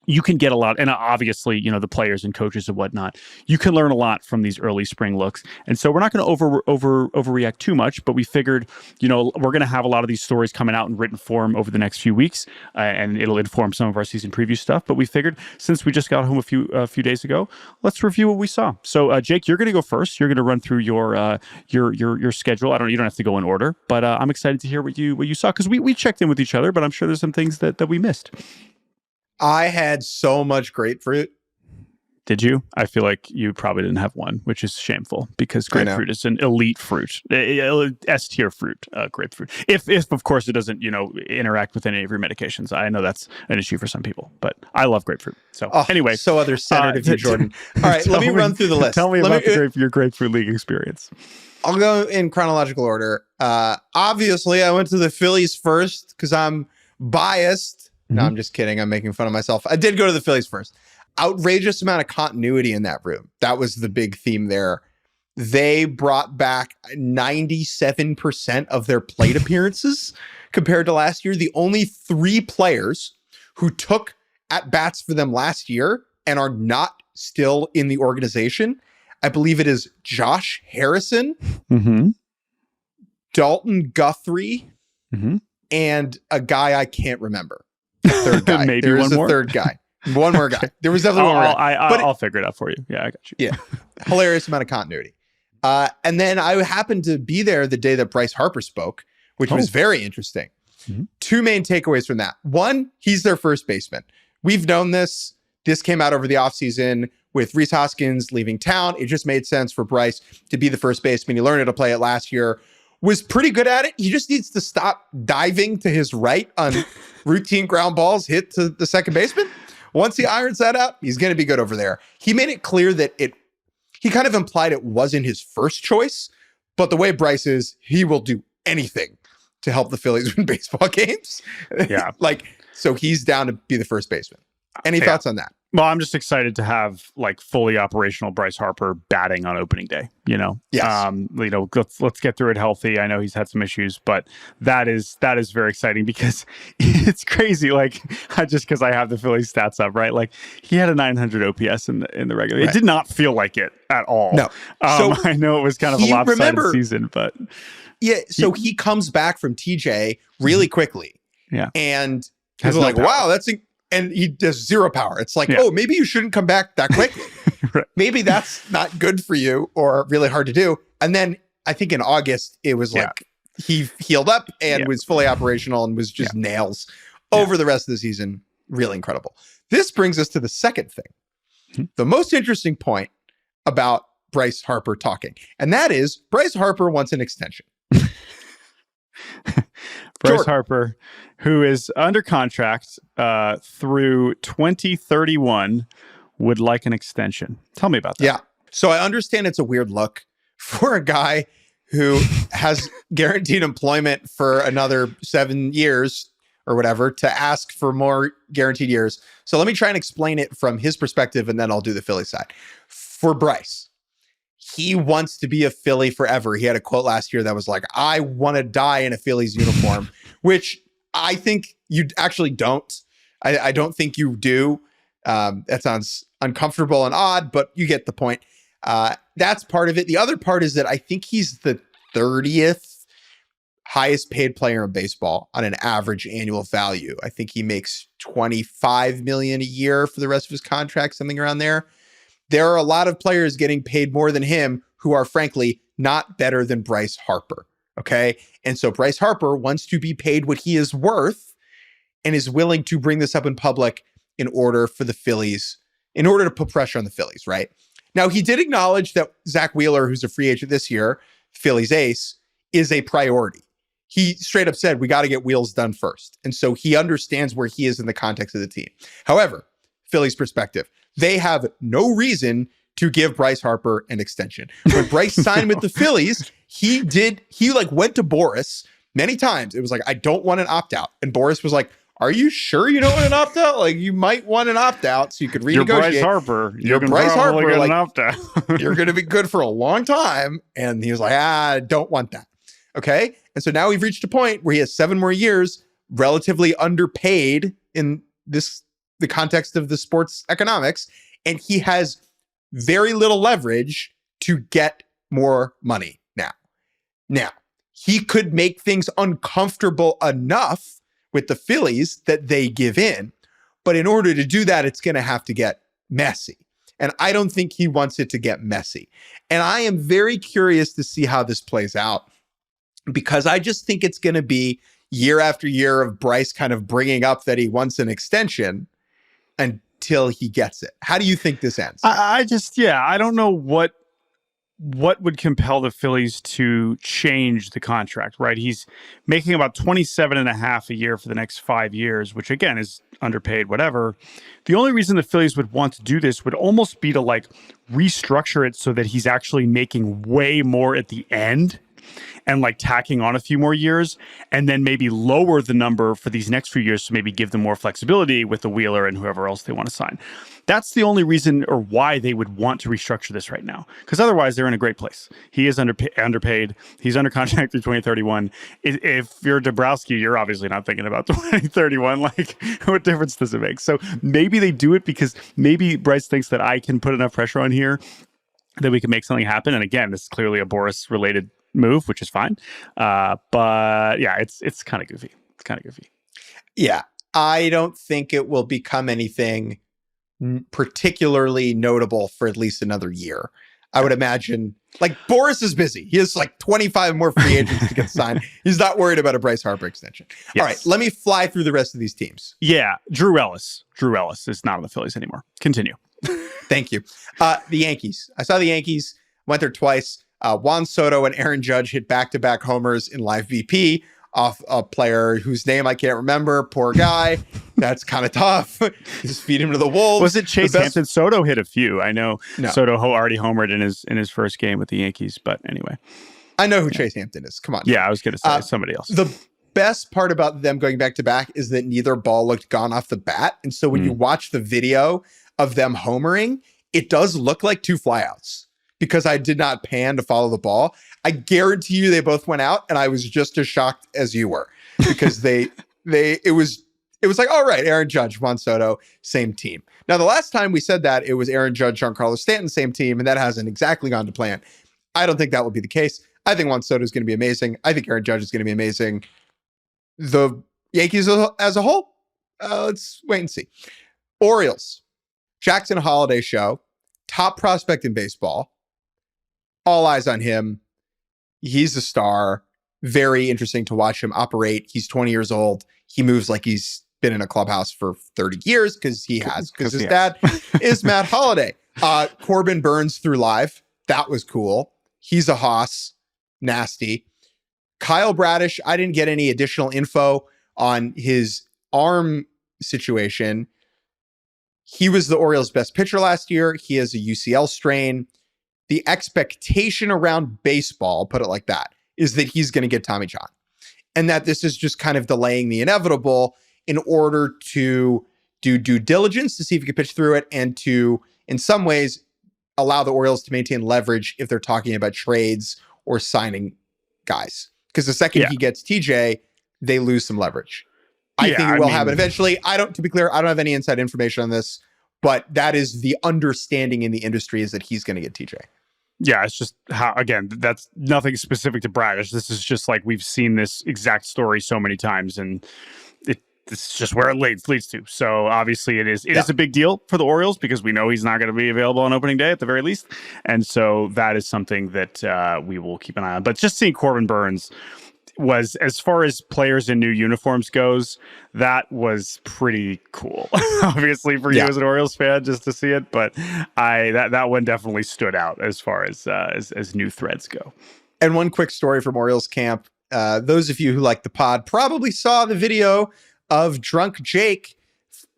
you can get a lot. And obviously, the players and coaches and whatnot, you can learn a lot from these early spring looks. And so we're not going to overreact too much, but we figured, we're going to have a lot of these stories coming out in written form over the next few weeks, and it'll inform some of our season preview stuff. But we figured, since we just got home a few days ago, let's review what we saw. So Jake, you're going to go first. You're going to run through your schedule. You don't have to go in order, but I'm excited to hear what you saw, because we checked in with each other, but I'm sure there's some things that we missed. I had so much grapefruit. Did you? I feel like you probably didn't have one, which is shameful, because grapefruit is an elite fruit, S tier fruit, grapefruit. If of course it doesn't, interact with any of your medications. I know that's an issue for some people, but I love grapefruit. So anyway, so other-centered of you, Jordan. All right, let me run through the list. Tell me about your grapefruit league experience. I'll go in chronological order. Obviously, I went to the Phillies first because I'm biased. No, I'm just kidding. I'm making fun of myself. I did go to the Phillies first. Outrageous amount of continuity in that room. That was the big theme there. They brought back 97% of their plate appearances compared to last year. The only 3 players who took at bats for them last year and are not still in the organization, I believe it is Josh Harrison, Dalton Guthrie, and a guy I can't remember. Third guy. Maybe there is one more? A third guy. One more guy. There was definitely one more guy. I'll figure it out for you. Yeah, I got you. Yeah. Hilarious amount of continuity. And then I happened to be there the day that Bryce Harper spoke, which was very interesting. 2 main takeaways from that. One, he's their first baseman. We've known this. This came out over the offseason with Rhys Hoskins leaving town. It just made sense for Bryce to be the first baseman. He learned how to play it last year. Was pretty good at it. He just needs to stop diving to his right on routine ground balls hit to the second baseman. Once he irons that out, he's going to be good over there. He made it clear that he kind of implied it wasn't his first choice, but the way Bryce is, he will do anything to help the Phillies win baseball games. Yeah. So he's down to be the first baseman. Any thoughts on that? Well, I'm just excited to have fully operational Bryce Harper batting on opening day. Yes. Let's get through it healthy. I know he's had some issues, but that is very exciting, because it's crazy. Just because I have the Phillies stats up, right? He had a 900 OPS in the regular. Right. It did not feel like it at all. No. So I know it was kind of a lopsided season, but yeah. So he comes back from TJ really quickly. Yeah. And people are like, wow, and he does 0 power. It's oh, maybe you shouldn't come back that quickly. Right. Maybe that's not good for you or really hard to do. And then I think in August, it was he healed up and was fully operational and was just nails over the rest of the season. Really incredible. This brings us to the second thing. The most interesting point about Bryce Harper talking. And that is Bryce Harper wants an extension. Bryce Harper, who is under contract through 2031, would like an extension. Tell me about that. Yeah. So I understand it's a weird look for a guy who has guaranteed employment for another 7 years or whatever to ask for more guaranteed years. So let me try and explain it from his perspective, and then I'll do the Philly side. For Bryce, he wants to be a Philly forever. He had a quote last year that was I want to die in a Phillies uniform, which I think you actually don't. I don't think you do. That sounds uncomfortable and odd, but you get the point. That's part of it. The other part is that I think he's the 30th highest paid player in baseball on an average annual value. I think he makes $25 million a year for the rest of his contract, something around there. There are a lot of players getting paid more than him who are frankly not better than Bryce Harper. Okay. And so Bryce Harper wants to be paid what he is worth and is willing to bring this up in public in order for the Phillies, in order to put pressure on the Phillies, right? Now, he did acknowledge that Zach Wheeler, who's a free agent this year, Phillies ace, is a priority. He straight up said, we got to get Wheels done first. And so he understands where he is in the context of the team. However, Phillies perspective, they have no reason to give Bryce Harper an extension. When Bryce signed with the Phillies, he like went to Boras many times. It was like, I don't want an opt-out. And Boras was like, are you sure you don't want an opt-out? Like, you might want an opt-out so you could renegotiate. You're Bryce Harper. You're Bryce Harper. Get like, an opt-out. you're going to be good for a long time. And he was like, I don't want that. Okay. And so now we've reached a point where he has 7 more years, relatively underpaid in the context of the sports economics. And he has very little leverage to get more money now. He could make things uncomfortable enough with the Phillies that they give in. But in order to do that, it's going to have to get messy. And I don't think he wants it to get messy. And I am very curious to see how this plays out, because I just think it's going to be year after year of Bryce kind of bringing up that he wants an extension until he gets it. How do you think this ends? I don't know what would compel the Phillies to change the contract, right? He's making about 27 and a half a year for the next 5 years, which again is underpaid, whatever. The only reason the Phillies would want to do this would almost be to like restructure it so that he's actually making way more at the end and like tacking on a few more years, and then maybe lower the number for these next few years to maybe give them more flexibility with the Wheeler and whoever else they want to sign. That's the only reason or why they would want to restructure this right now, because otherwise they're in a great place. He is underpaid. He's under contract through 2031. If you're Dabrowski, you're obviously not thinking about 2031. Like, what difference does it make? So maybe they do it because maybe Bryce thinks that I can put enough pressure on here that we can make something happen. And again, this is clearly a Boras related move, which is fine. But yeah, it's kind of goofy. It's kind of goofy. Yeah. I don't think it will become anything particularly notable for at least another year. I would imagine, like, Boras is busy. He has like 25 more free agents to get signed. He's not worried about a Bryce Harper extension. Yes. All right, let me fly through the rest of these teams. Yeah, Drew Ellis is not on the Phillies anymore. Continue. Thank you. The Yankees. I saw the Yankees, went there twice. Juan Soto and Aaron Judge hit back-to-back homers in live BP off a player whose name I can't remember. Poor guy. That's kind of tough. Just feed him to the wolves. Was it Chase Hampton? Soto hit a few. I know Soto already homered in his first game with the Yankees, but anyway. I know who Chase Hampton is. Come on. Yeah, I was going to say somebody else. The best part about them going back-to-back is that neither ball looked gone off the bat. And so when you watch the video of them homering, it does look like 2 flyouts. Because I did not pan to follow the ball. I guarantee you they both went out, and I was just as shocked as you were, because it was like, all right, Aaron Judge, Juan Soto, same team. Now, the last time we said that, it was Aaron Judge, Giancarlo Stanton, same team, and that hasn't exactly gone to plan. I don't think that will be the case. I think Juan Soto is going to be amazing. I think Aaron Judge is going to be amazing. The Yankees as a whole, let's wait and see. Orioles, Jackson Holiday show, top prospect in baseball. All eyes on him. He's a star. Very interesting to watch him operate. He's 20 years old. He moves like he's been in a clubhouse for 30 years because his dad is Matt Holliday. Corbin Burns threw live. That was cool. He's a hoss. Nasty. Kyle Bradish, I didn't get any additional info on his arm situation. He was the Orioles' best pitcher last year. He has a UCL strain. The expectation around baseball, put it like that, is that he's going to get Tommy John, and that this is just kind of delaying the inevitable in order to do due diligence to see if he can pitch through it, and to, in some ways, allow the Orioles to maintain leverage if they're talking about trades or signing guys. Because the second he gets TJ, they lose some leverage. I think it will happen eventually. To be clear, I don't have any inside information on this, but that is the understanding in the industry, is that he's going to get TJ. Yeah, it's just how, again, that's nothing specific to Bradish. This is just like, we've seen this exact story so many times, and this is just where it leads to. So obviously it is a big deal for the Orioles, because we know he's not going to be available on opening day at the very least. And so that is something that we will keep an eye on. But just seeing Corbin Burns was, as far as players in new uniforms goes, that was pretty cool. Obviously for you as an Orioles fan, just to see it, but that one definitely stood out as far as new threads go. And one quick story from Orioles camp. Those of you who like the pod probably saw the video of drunk Jake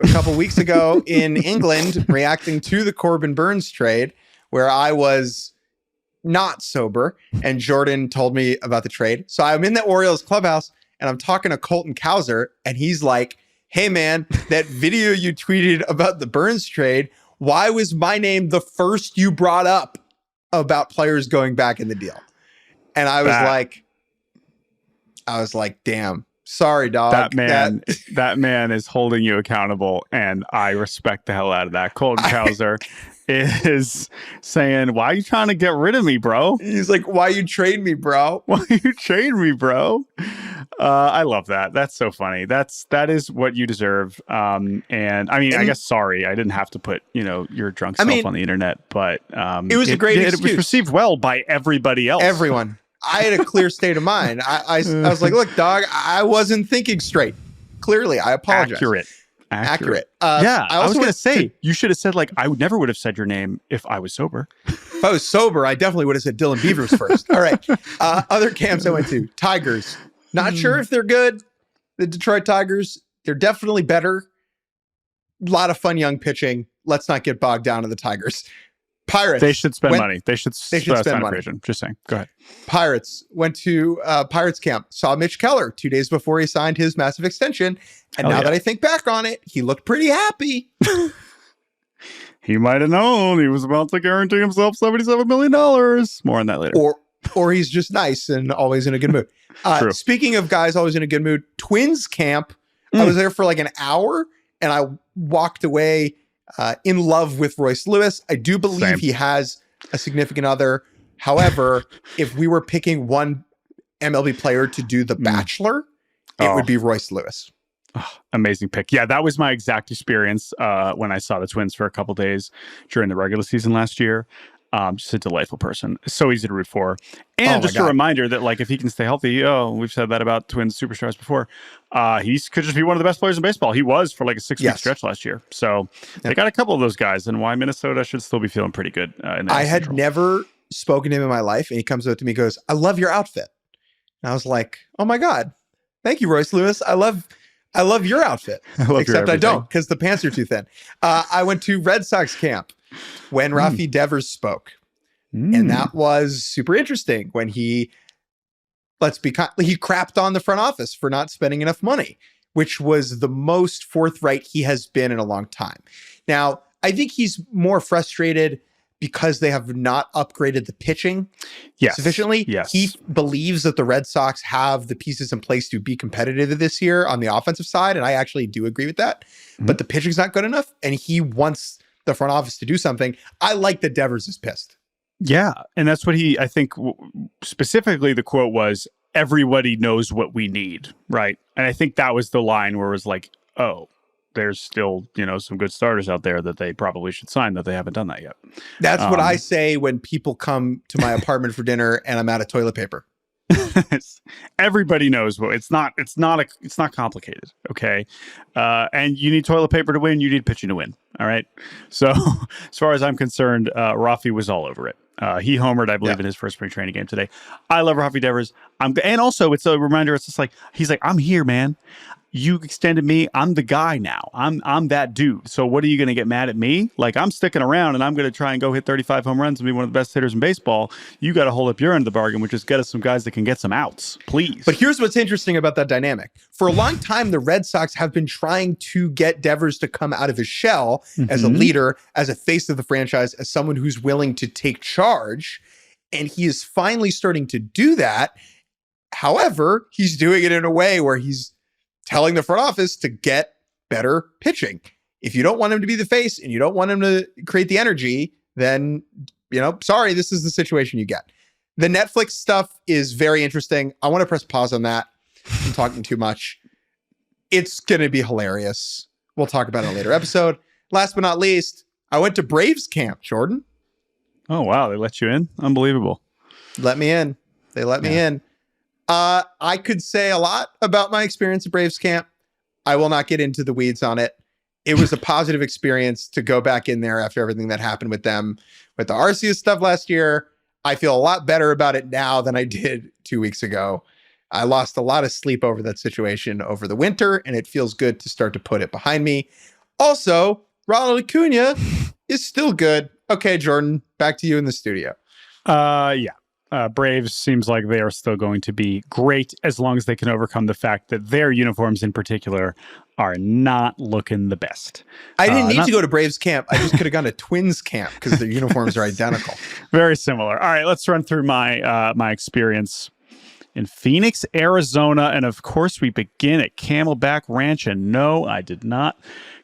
a couple weeks ago in England reacting to the Corbin Burns trade, where I was not sober, and Jordan told me about the trade. So I'm in the Orioles clubhouse, and I'm talking to Colton Cowser, and he's like, hey, man, that video you tweeted about the Burns trade, why was my name the first you brought up about players going back in the deal? And I was like, damn, sorry, dog. That man is holding you accountable, and I respect the hell out of that. Colton Cowser is saying, why are you trying to get rid of me, bro? He's like, why you trade me, bro? Why you trade me, bro? I love that. That's so funny. That is what you deserve. And I mean, I guess, sorry, I didn't have to put, your drunk self on the internet, but it was a great excuse. It was received well by everybody else. Everyone. I had a clear state of mind. I was like, look, dog, I wasn't thinking straight. Clearly, I apologize. Accurate. Yeah, I was going to say, you should have said, I never would have said your name if I was sober. If I was sober, I definitely would have said Dylan Beavers first. All right. Other camps I went to, Tigers. Not sure if they're good. The Detroit Tigers, they're definitely better. A lot of fun young pitching. Let's not get bogged down in the Tigers. Pirates. They should spend money. They should spend money. Just saying. Go ahead. Pirates went to Pirates camp. Saw Mitch Keller 2 days before he signed his massive extension. And now that I think back on it, he looked pretty happy. He might have known he was about to guarantee himself $77 million. More on that later. Or he's just nice and always in a good mood. Speaking of guys always in a good mood, Twins camp. I was there for like an hour, and I walked away in love with Royce Lewis. I do believe he has a significant other. However, if we were picking one MLB player to do The Bachelor, it would be Royce Lewis. Oh, amazing pick. Yeah, that was my exact experience when I saw the Twins for a couple days during the regular season last year. Just a delightful person. So easy to root for. And just a reminder that, if he can stay healthy, we've said that about Twins superstars before, he could just be one of the best players in baseball. He was for a 6-week stretch last year. So they got a couple of those guys, and why Minnesota should still be feeling pretty good. I had never spoken to him in my life, and he comes up to me and goes, I love your outfit. And I was like, oh my God, thank you, Royce Lewis. I love your outfit. Except I don't, because the pants are too thin. I went to Red Sox camp when Rafi Devers spoke. And that was super interesting when he crapped on the front office for not spending enough money, which was the most forthright he has been in a long time. Now, I think he's more frustrated because they have not upgraded the pitching sufficiently. Yes. He believes that the Red Sox have the pieces in place to be competitive this year on the offensive side, and I actually do agree with that. But the pitching's not good enough, and he wants the front office to do something. I like that Devers is pissed. Yeah, and that's what I think specifically the quote was, everybody knows what we need, right? And I think that was the line where it was like, oh, there's still, some good starters out there that they probably should sign that they haven't done that yet. That's what I say when people come to my apartment for dinner and I'm out of toilet paper. Everybody knows it's not complicated. Okay. And you need toilet paper to win. You need pitching to win. All right. So as far as I'm concerned, Rafi was all over it. He homered, I believe, in his first spring training game today. I love Rafi Devers. And also it's a reminder. It's just he's like, I'm here, man. You extended me. I'm the guy now. I'm that dude. So what are you going to get mad at me? I'm sticking around and I'm going to try and go hit 35 home runs and be one of the best hitters in baseball. You got to hold up your end of the bargain, which is get us some guys that can get some outs, please. But here's what's interesting about that dynamic. For a long time, the Red Sox have been trying to get Devers to come out of his shell as a leader, as a face of the franchise, as someone who's willing to take charge. And he is finally starting to do that. However, he's doing it in a way where he's telling the front office to get better pitching. If you don't want him to be the face and you don't want him to create the energy, then, sorry, this is the situation you get. The Netflix stuff is very interesting. I want to press pause on that. I'm talking too much. It's going to be hilarious. We'll talk about it in a later episode. Last but not least, I went to Braves camp, Jordan. Oh, wow. They let you in? Unbelievable. Let me in. They let me in. I could say a lot about my experience at Braves camp. I will not get into the weeds on it. It was a positive experience to go back in there after everything that happened with them, with the Arceus stuff last year. I feel a lot better about it now than I did 2 weeks ago. I lost a lot of sleep over that situation over the winter, and it feels good to start to put it behind me. Also, Ronald Acuna is still good. Okay, Jordan, back to you in the studio. Yeah. Braves seems like they are still going to be great as long as they can overcome the fact that their uniforms in particular are not looking the best. I didn't need to go to Braves camp. I just could have gone to Twins camp because their uniforms are identical. Very similar. All right, let's run through my my experience in Phoenix, Arizona. And of course, we begin at Camelback Ranch. And no, I did not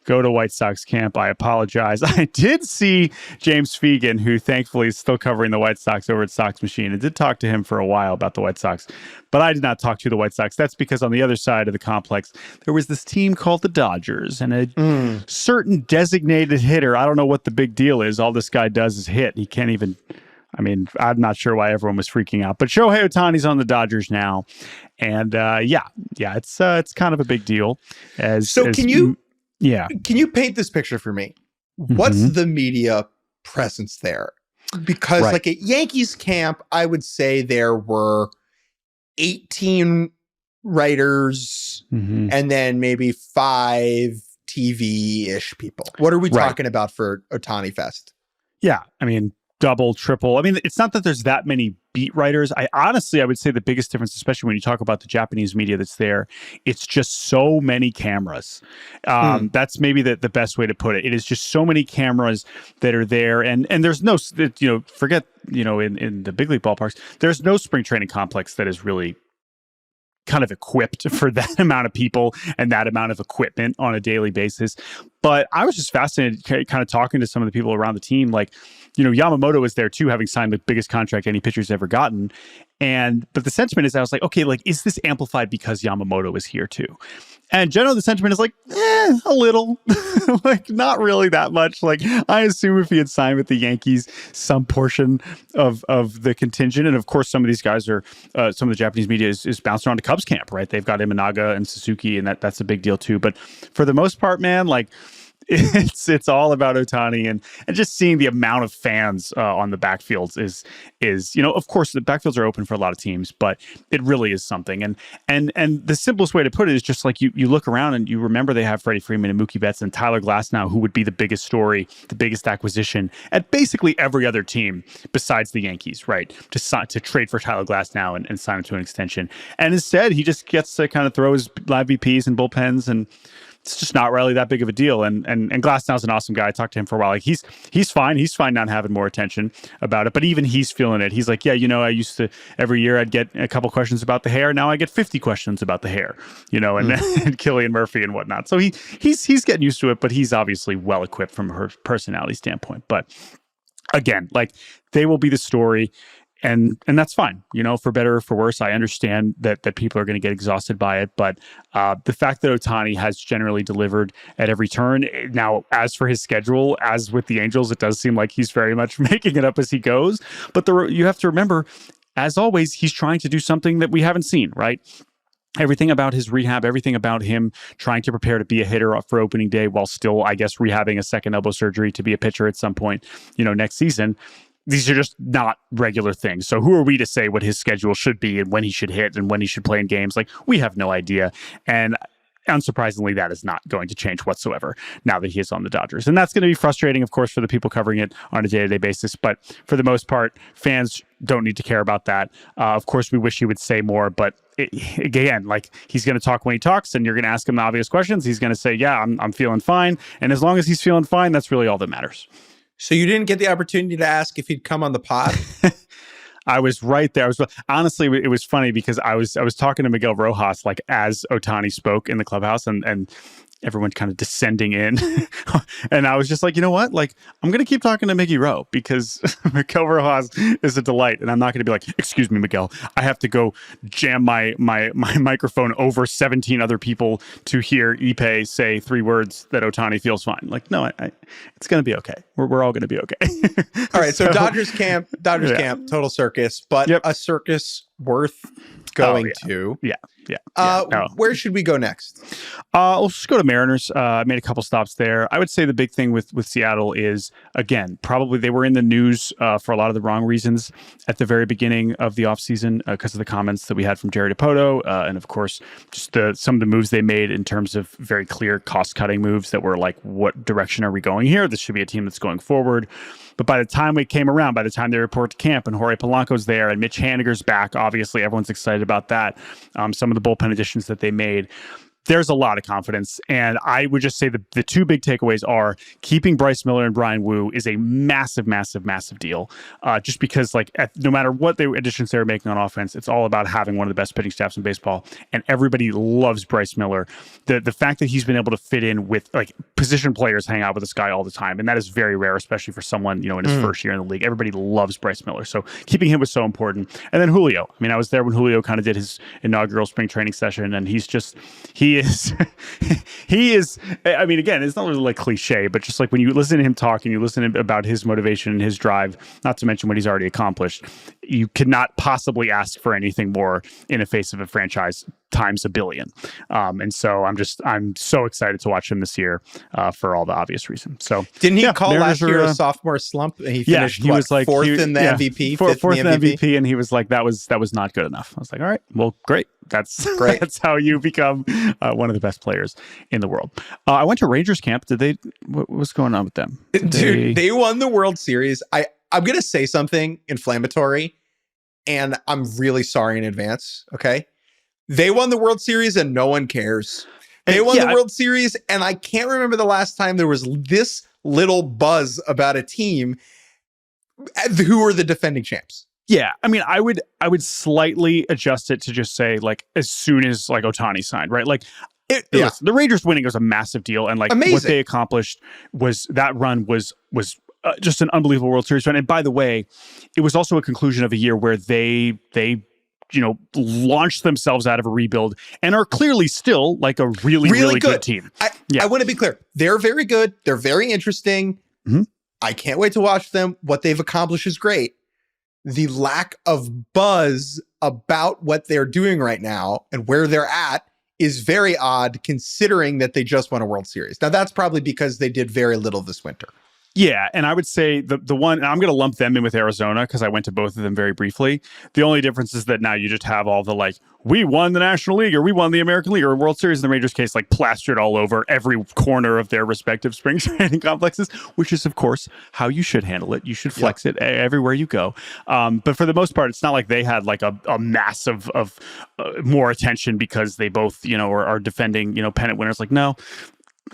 go to White Sox camp. I apologize. I did see James Fegan, who thankfully is still covering the White Sox over at Sox Machine. I did talk to him for a while about the White Sox, but I did not talk to the White Sox. That's because on the other side of the complex, there was this team called the Dodgers and a certain designated hitter. I don't know what the big deal is. All this guy does is hit. He can't even... I mean, I'm not sure why everyone was freaking out, but Shohei Ohtani's on the Dodgers now, and it's kind of a big deal. Can you paint this picture for me? What's the media presence there? Because like at Yankees camp, I would say there were 18 writers and then maybe 5 TV-ish people. What are we talking about for Ohtani Fest? Yeah, I mean, double, triple. I mean, it's not that there's that many beat writers. I would say the biggest difference, especially when you talk about the Japanese media that's there, it's just so many cameras. That's maybe the best way to put it. It is just so many cameras that are there. And there's no, forget, in the big league ballparks, there's no spring training complex that is really kind of equipped for that amount of people and that amount of equipment on a daily basis. But I was just fascinated kind of talking to some of the people around the team. Like, Yamamoto was there too, having signed the biggest contract any pitcher's ever gotten. But the sentiment is, I was like, okay, like, is this amplified because Yamamoto is here too? And generally the sentiment is like, a little, like not really that much. Like, I assume if he had signed with the Yankees, some portion of the contingent. And of course, some of these guys are, some of the Japanese media is bouncing around to Cubs camp, right? They've got Imanaga and Suzuki, and that's a big deal too. But for the most part, man, like, it's all about Ohtani, and just seeing the amount of fans on the backfields is of course the backfields are open for a lot of teams, but it really is something. And the simplest way to put it is just like you look around and you remember they have Freddie Freeman and Mookie Betts and Tyler Glasnow, who would be the biggest story, the biggest acquisition at basically every other team besides the Yankees, right? To trade for Tyler Glasnow and sign him to an extension. And instead, he just gets to kind of throw his live VPs and bullpens, and it's just not really that big of a deal. And Glasnow's an awesome guy. I talked to him for a while. Like he's fine. He's fine not having more attention about it. But even he's feeling it. He's like, yeah, I used to every year I'd get a couple questions about the hair. Now I get 50 questions about the hair, and Killian Murphy and whatnot. So he's getting used to it, but he's obviously well equipped from her personality standpoint. But again, like, they will be the story. And that's fine, for better or for worse. I understand that people are going to get exhausted by it, but the fact that Ohtani has generally delivered at every turn. Now, as for his schedule, as with the Angels, it does seem like he's very much making it up as he goes. But you have to remember, as always, he's trying to do something that we haven't seen, right? Everything about his rehab, everything about him trying to prepare to be a hitter for opening day while still, I guess, rehabbing a second elbow surgery to be a pitcher at some point, next season. These are just not regular things. So who are we to say what his schedule should be and when he should hit and when he should play in games? Like, we have no idea. And unsurprisingly, that is not going to change whatsoever now that he is on the Dodgers. And that's going to be frustrating, of course, for the people covering it on a day-to-day basis. But for the most part, fans don't need to care about that. Of course, we wish he would say more, but again, like, he's going to talk when he talks, and you're going to ask him the obvious questions. He's going to say, yeah, I'm feeling fine. And as long as he's feeling fine, that's really all that matters. So you didn't get the opportunity to ask if he'd come on the pod? I was right there. Honestly, it was funny because I was talking to Miguel Rojas, like, as Ohtani spoke in the clubhouse, and everyone kind of descending in. And I was just like, you know what? Like, I'm going to keep talking to Miggy Rowe because Miguel Rojas is a delight. And I'm not going to be like, excuse me, Miguel, I have to go jam my microphone over 17 other people to hear Ipe say 3 words that Ohtani feels fine. Like, no, it's going to be okay. We're all going to be okay. All right. So Dodgers camp, total circus, but a circus worth going to. Yeah. Where should we go next? Let's just go to Mariners. I made a couple stops there. I would say the big thing with Seattle is, again, probably they were in the news for a lot of the wrong reasons at the very beginning of the offseason because of the comments that we had from Jerry Dipoto. And of course, just some of the moves they made in terms of very clear cost-cutting moves that were like, what direction are we going here? This should be a team that's going forward. But by the time we came around, by the time they report to camp and Jorge Polanco's there and Mitch Haniger's back, obviously everyone's excited about that. Some of the bullpen additions that they made. There's a lot of confidence. And I would just say the two big takeaways are keeping Bryce Miller and Brian Wu is a massive, massive, massive deal. Just because no matter what additions they were making on offense, it's all about having one of the best pitching staffs in baseball. And everybody loves Bryce Miller. The fact that he's been able to fit in with position players hang out with this guy all the time. And that is very rare, especially for someone, in his first year in the league. Everybody loves Bryce Miller. So keeping him was so important. And then Julio. I mean, I was there when Julio kind of did his inaugural spring training session, and he is, I mean, again, it's not really cliche, but just when you listen to him talk and you listen to him about his motivation and his drive, not to mention what he's already accomplished, you cannot possibly ask for anything more in the face of a franchise times a billion. And so I'm so excited to watch him this year for all the obvious reasons. So didn't he call last year a sophomore slump? And he finished fourth in the MVP, fourth in the MVP, and he was like, that was not good enough. I was like, all right, well, great. That's great. That's how you become one of the best players in the world. I went to Rangers camp. What was going on with them? They won the World Series. I'm going to say something inflammatory, and I'm really sorry in advance. Okay. They won the World Series and no one cares. They won the World Series, and I can't remember the last time there was this little buzz about a team who are the defending champs. Yeah, I mean, I would slightly adjust it to just say as soon as Ohtani signed, right? Listen, the Rangers winning was a massive deal, and amazing. What they accomplished was that run was just an unbelievable World Series run. And by the way, it was also a conclusion of a year where they launched themselves out of a rebuild and are clearly still a really good team. I want to be clear. They're very good. They're very interesting. Mm-hmm. I can't wait to watch them. What they've accomplished is great. The lack of buzz about what they're doing right now and where they're at is very odd, considering that they just won a World Series. Now, that's probably because they did very little this winter. Yeah, and I would say the one, and I'm going to lump them in with Arizona because I went to both of them very briefly. The only difference is that now you just have all the we won the National League or we won the American League or World Series in the Rangers case plastered all over every corner of their respective spring training complexes, which is, of course, how you should handle it. You should flex it everywhere you go. But for the most part, it's not like they had a mass of more attention because they both, are defending, pennant winners. No.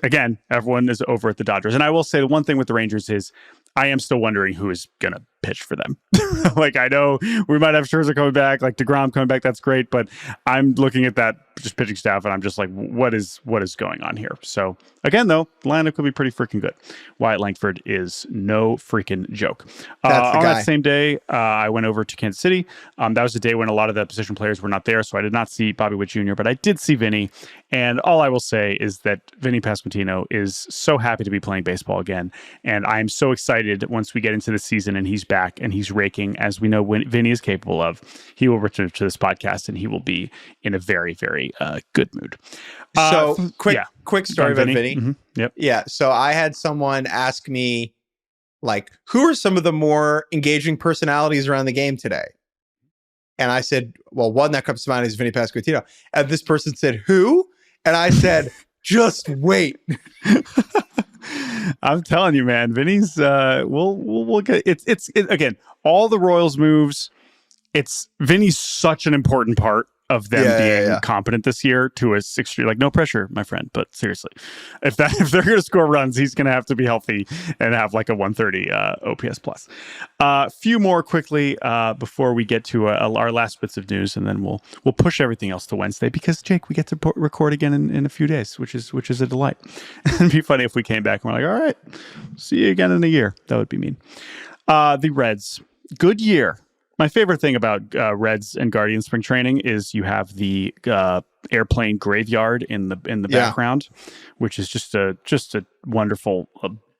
Again, everyone is over at the Dodgers. And I will say the one thing with the Rangers is I am still wondering who is going to pitch for them. I know we might have Scherzer coming back, DeGrom coming back. That's great. But I'm looking at that just pitching staff and I'm just what is going on here? So again, though, the lineup could be pretty freaking good. Wyatt Langford is no freaking joke. On that same day, I went over to Kansas City. That was the day when a lot of the position players were not there. So I did not see Bobby Witt Jr., but I did see Vinny. And all I will say is that Vinny Pasquantino is so happy to be playing baseball again. And I'm so excited once we get into the season and he's back and he's raking, as we know Vinny is capable of. He will return to this podcast and he will be in a very, very good mood. So quick story about Vinny. Mm-hmm. Yep. Yeah. So I had someone ask me, who are some of the more engaging personalities around the game today? And I said, well, one that comes to mind is Vinny Pasquantino. And this person said, who? And I said, just wait. I'm telling you, man, Vinny's we'll get it's again, all the Royals moves. Vinny's such an important part of them being competent this year to a 6-year. No pressure, my friend, but seriously, if they're going to score runs, he's going to have to be healthy and have a 130 OPS plus. Few more quickly before we get to our last bits of news, and then we'll push everything else to Wednesday because Jake, we get to record again in a few days, which is a delight. It'd be funny if we came back and we're all right, see you again in a year. That would be mean. The Reds, good year. My favorite thing about Reds and Guardians spring training is you have the airplane graveyard in the background, which is just a wonderful,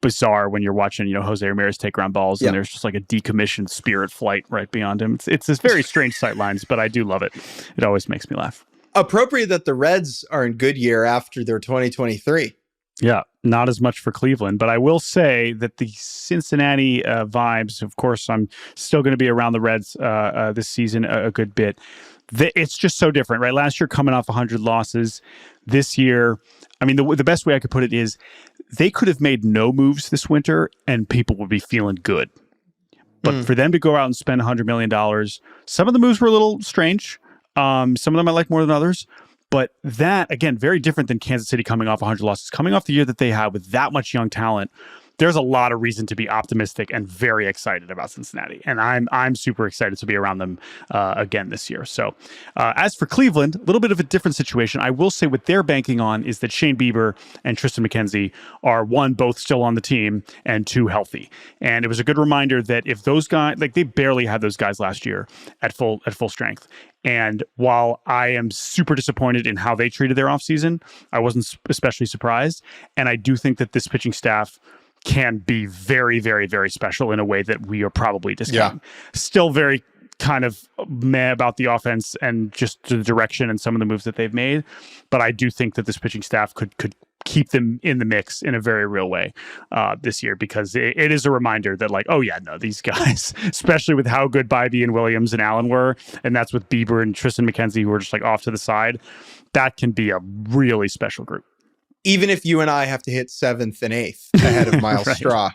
bizarre when you're watching Jose Ramirez take ground balls and there's just a decommissioned Spirit flight right beyond him. It's this very strange sight lines, but I do love it. It always makes me laugh. Appropriate that the Reds are in good year after their 2023. Yeah, not as much for Cleveland, but I will say that the Cincinnati vibes, of course, I'm still going to be around the Reds this season a good bit. It's just so different, right? Last year, coming off 100 losses. This year, I mean, the best way I could put it is they could have made no moves this winter and people would be feeling good. But for them to go out and spend $100 million, some of the moves were a little strange. Some of them I like more than others. But that, again, very different than Kansas City coming off 100 losses. Coming off the year that they had with that much young talent, there's a lot of reason to be optimistic and very excited about Cincinnati. And I'm super excited to be around them again this year. So as for Cleveland, a little bit of a different situation. I will say what they're banking on is that Shane Bieber and Tristan McKenzie are, one, both still on the team, and two, healthy. And it was a good reminder that if those guys, like they barely had those guys last year at full strength. And while I am super disappointed in how they treated their offseason, I wasn't especially surprised. And I do think that this pitching staff can be very, very, very special in a way that we are probably discounting. Yeah. Still very kind of meh about the offense and just the direction and some of the moves that they've made. But I do think that this pitching staff could keep them in the mix in a very real way this year, because it is a reminder that, like, oh yeah, no, these guys, especially with how good Bybee and Williams and Allen were, and that's with Bieber and Tristan McKenzie, who were just like off to the side, that can be a really special group. Even if you and I have to hit 7th and 8th ahead of Miles right. Straw.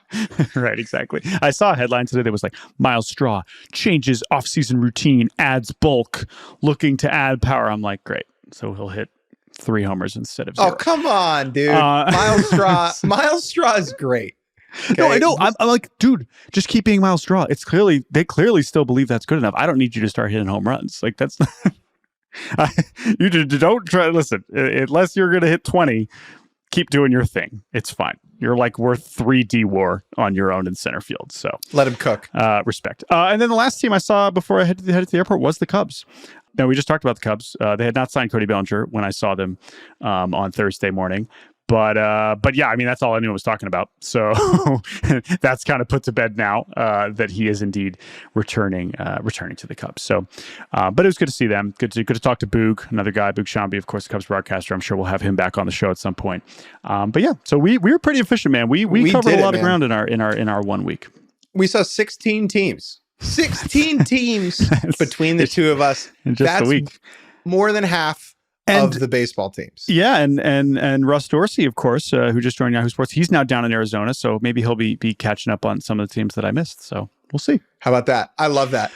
Right, exactly. I saw a headline today that was like, Miles Straw changes offseason routine, adds bulk, looking to add power. I'm like, great. So he'll hit 3 homers instead of 0. Oh, come on, dude. Miles Straw is great. Okay? No, I know. I'm like, dude, just keep being Miles Straw. They clearly still believe that's good enough. I don't need you to start hitting home runs. Like, that's not... you don't try. Listen, unless you're going to hit 20, keep doing your thing. It's fine. You're like worth 3 D-WAR on your own in center field. So let him cook. Respect. And then the last team I saw before I headed to the airport was the Cubs. Now, we just talked about the Cubs. They had not signed Cody Bellinger when I saw them on Thursday morning. But yeah, I mean, that's all anyone was talking about. So that's kind of put to bed now that he is indeed returning to the Cubs. So, but it was good to see them. Good to talk to Boog, another guy, Boog Shambi, of course, the Cubs broadcaster. I'm sure we'll have him back on the show at some point. But yeah, so we were pretty efficient, man. We covered a lot of ground in our 1 week. We saw 16 teams. 16 teams between the two of us. In just a week. More than half of the baseball teams. Yeah, and Russ Dorsey, of course, who just joined Yahoo Sports, he's now down in Arizona, so maybe he'll be catching up on some of the teams that I missed. So we'll see. How about that? I love that.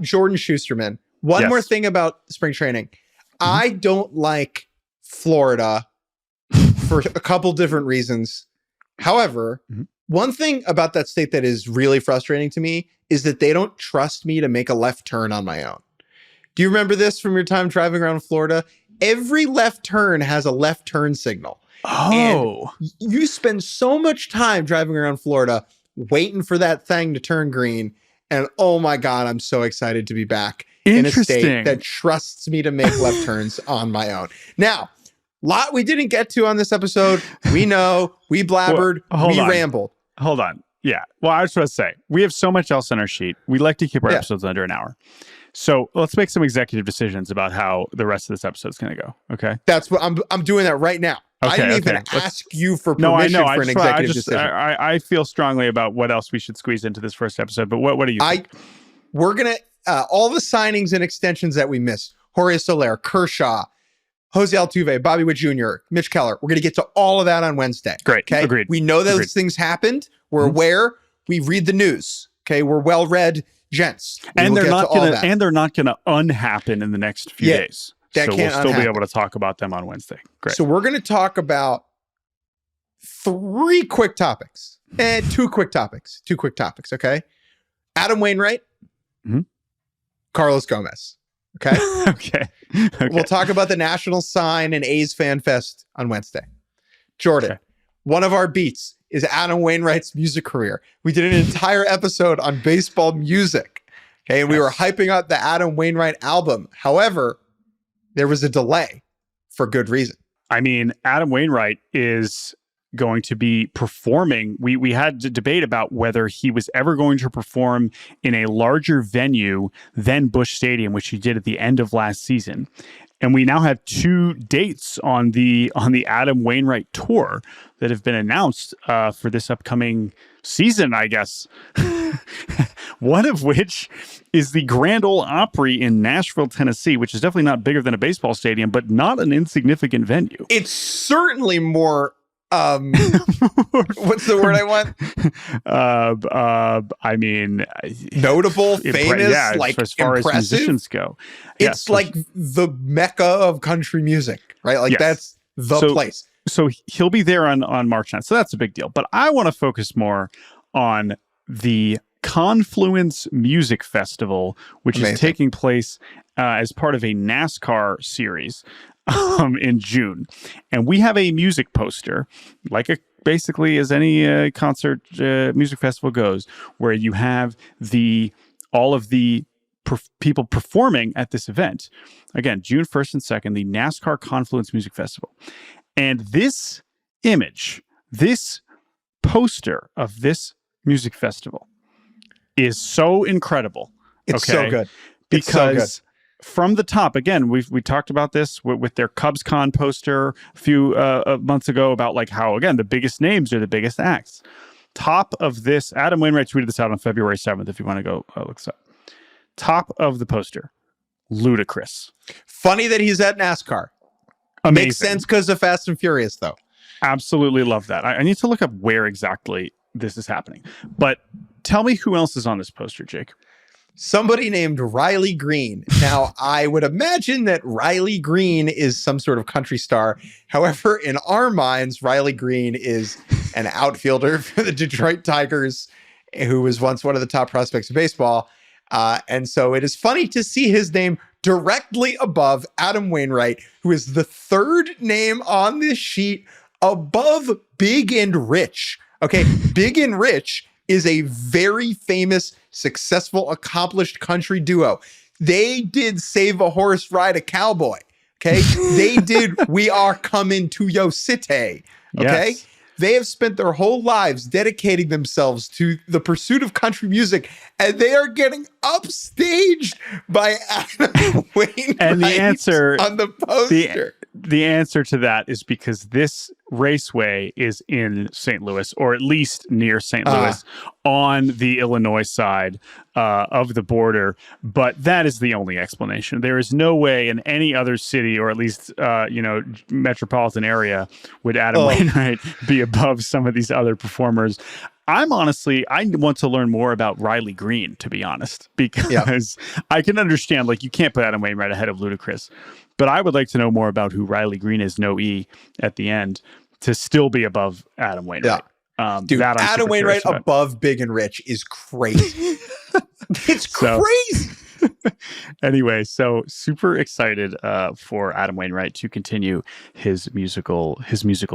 Jordan Shusterman. One more thing about spring training. I don't like Florida for a couple different reasons. However, one thing about that state that is really frustrating to me is that they don't trust me to make a left turn on my own. Do you remember this from your time driving around Florida? Every left turn has a left turn signal. Oh. And you spend so much time driving around Florida waiting for that thing to turn green. And oh my God, I'm so excited to be back in a state that trusts me to make left turns on my own. Now, lot we didn't get to on this episode. We know, we blabbered, rambled. Hold on. Yeah. Well, I was supposed to say, we have so much else on our sheet. We like to keep our episodes under an hour. So let's make some executive decisions about how the rest of this episode is going to go. Okay. That's what I'm doing that right now. Okay, I didn't even ask you for permission for an executive decision. I feel strongly about what else we should squeeze into this first episode, but what do you think? We're going to, all the signings and extensions that we missed, Jorge Soler, Kershaw, Jose Altuve, Bobby Witt Jr., Mitch Keller. We're going to get to all of that on Wednesday. Great. Okay. Agreed. We know those things happened. We're aware. We read the news. Okay. We're well-read gents. And they're not going to unhappen in the next few days. So we'll still be able to talk about them on Wednesday. Great. So we're going to talk about 3 quick topics and 2 quick topics. 2 quick topics. Okay. Adam Wainwright, Carlos Gomez. Okay. Okay. We'll talk about the National Sign and A's Fan Fest on Wednesday. Jordan, one of our beats is Adam Wainwright's music career. We did an entire episode on baseball music. Okay. And we were hyping up the Adam Wainwright album. However, there was a delay for good reason. I mean, Adam Wainwright is going to be performing. We had to debate about whether he was ever going to perform in a larger venue than Busch Stadium, which he did at the end of last season. And we now have 2 dates on the Adam Wainwright tour that have been announced for this upcoming season, I guess. One of which is the Grand Ole Opry in Nashville, Tennessee, which is definitely not bigger than a baseball stadium, but not an insignificant venue. It's certainly more What's the word I want? I mean, notable, famous, yeah, like as far impressive. as musicians go. It's like the mecca of country music, right? Like that's the place. So he'll be there on March 9th. So that's a big deal. But I want to focus more on the Confluence Music Festival, which is taking place as part of a NASCAR series in June. And we have a music poster, basically as any concert music festival goes, where you have all of the people performing at this event. Again, June 1st and 2nd, the NASCAR Confluence Music Festival. And this image, this poster of this music festival is so incredible. It's so good. Because from the top, again, we talked about this with their CubsCon poster a few months ago about like how, again, the biggest names are the biggest acts. Top of this, Adam Wainwright tweeted this out on February 7th, if you want to go look this up. Top of the poster, Ludacris. Funny that he's at NASCAR. Amazing. Makes sense because of Fast and Furious, though. Absolutely love that. I need to look up where exactly this is happening. But tell me who else is on this poster, Jake. Somebody named Riley Green. Now, I would imagine that Riley Green is some sort of country star. However, in our minds, Riley Green is an outfielder for the Detroit Tigers, who was once one of the top prospects of baseball. And so it is funny to see his name directly above Adam Wainwright, who is the third name on this sheet above Big and Rich. Okay, Big and Rich is a very famous, successful, accomplished country duo. They did Save a Horse, Ride a Cowboy. Okay, they did We Are Coming to Yo City. Okay. Yes. They have spent their whole lives dedicating themselves to the pursuit of country music, and they are getting upstaged by Adam Wainwright and the answer on the poster. The answer to that is because this raceway is in St. Louis, or at least near St. Louis, on the Illinois side of the border. But that is the only explanation. There is no way in any other city, or at least metropolitan area, would Adam Wainwright be above some of these other performers. I want to learn more about Riley Green, to be honest, because I can understand, like, you can't put Adam Wainwright ahead of Ludacris, but I would like to know more about who Riley Green is, no E at the end, to still be above Adam Wainwright. Dude, Adam Wainwright above Big and Rich is crazy. It's crazy. Anyway, so super excited for Adam Wainwright to continue his musical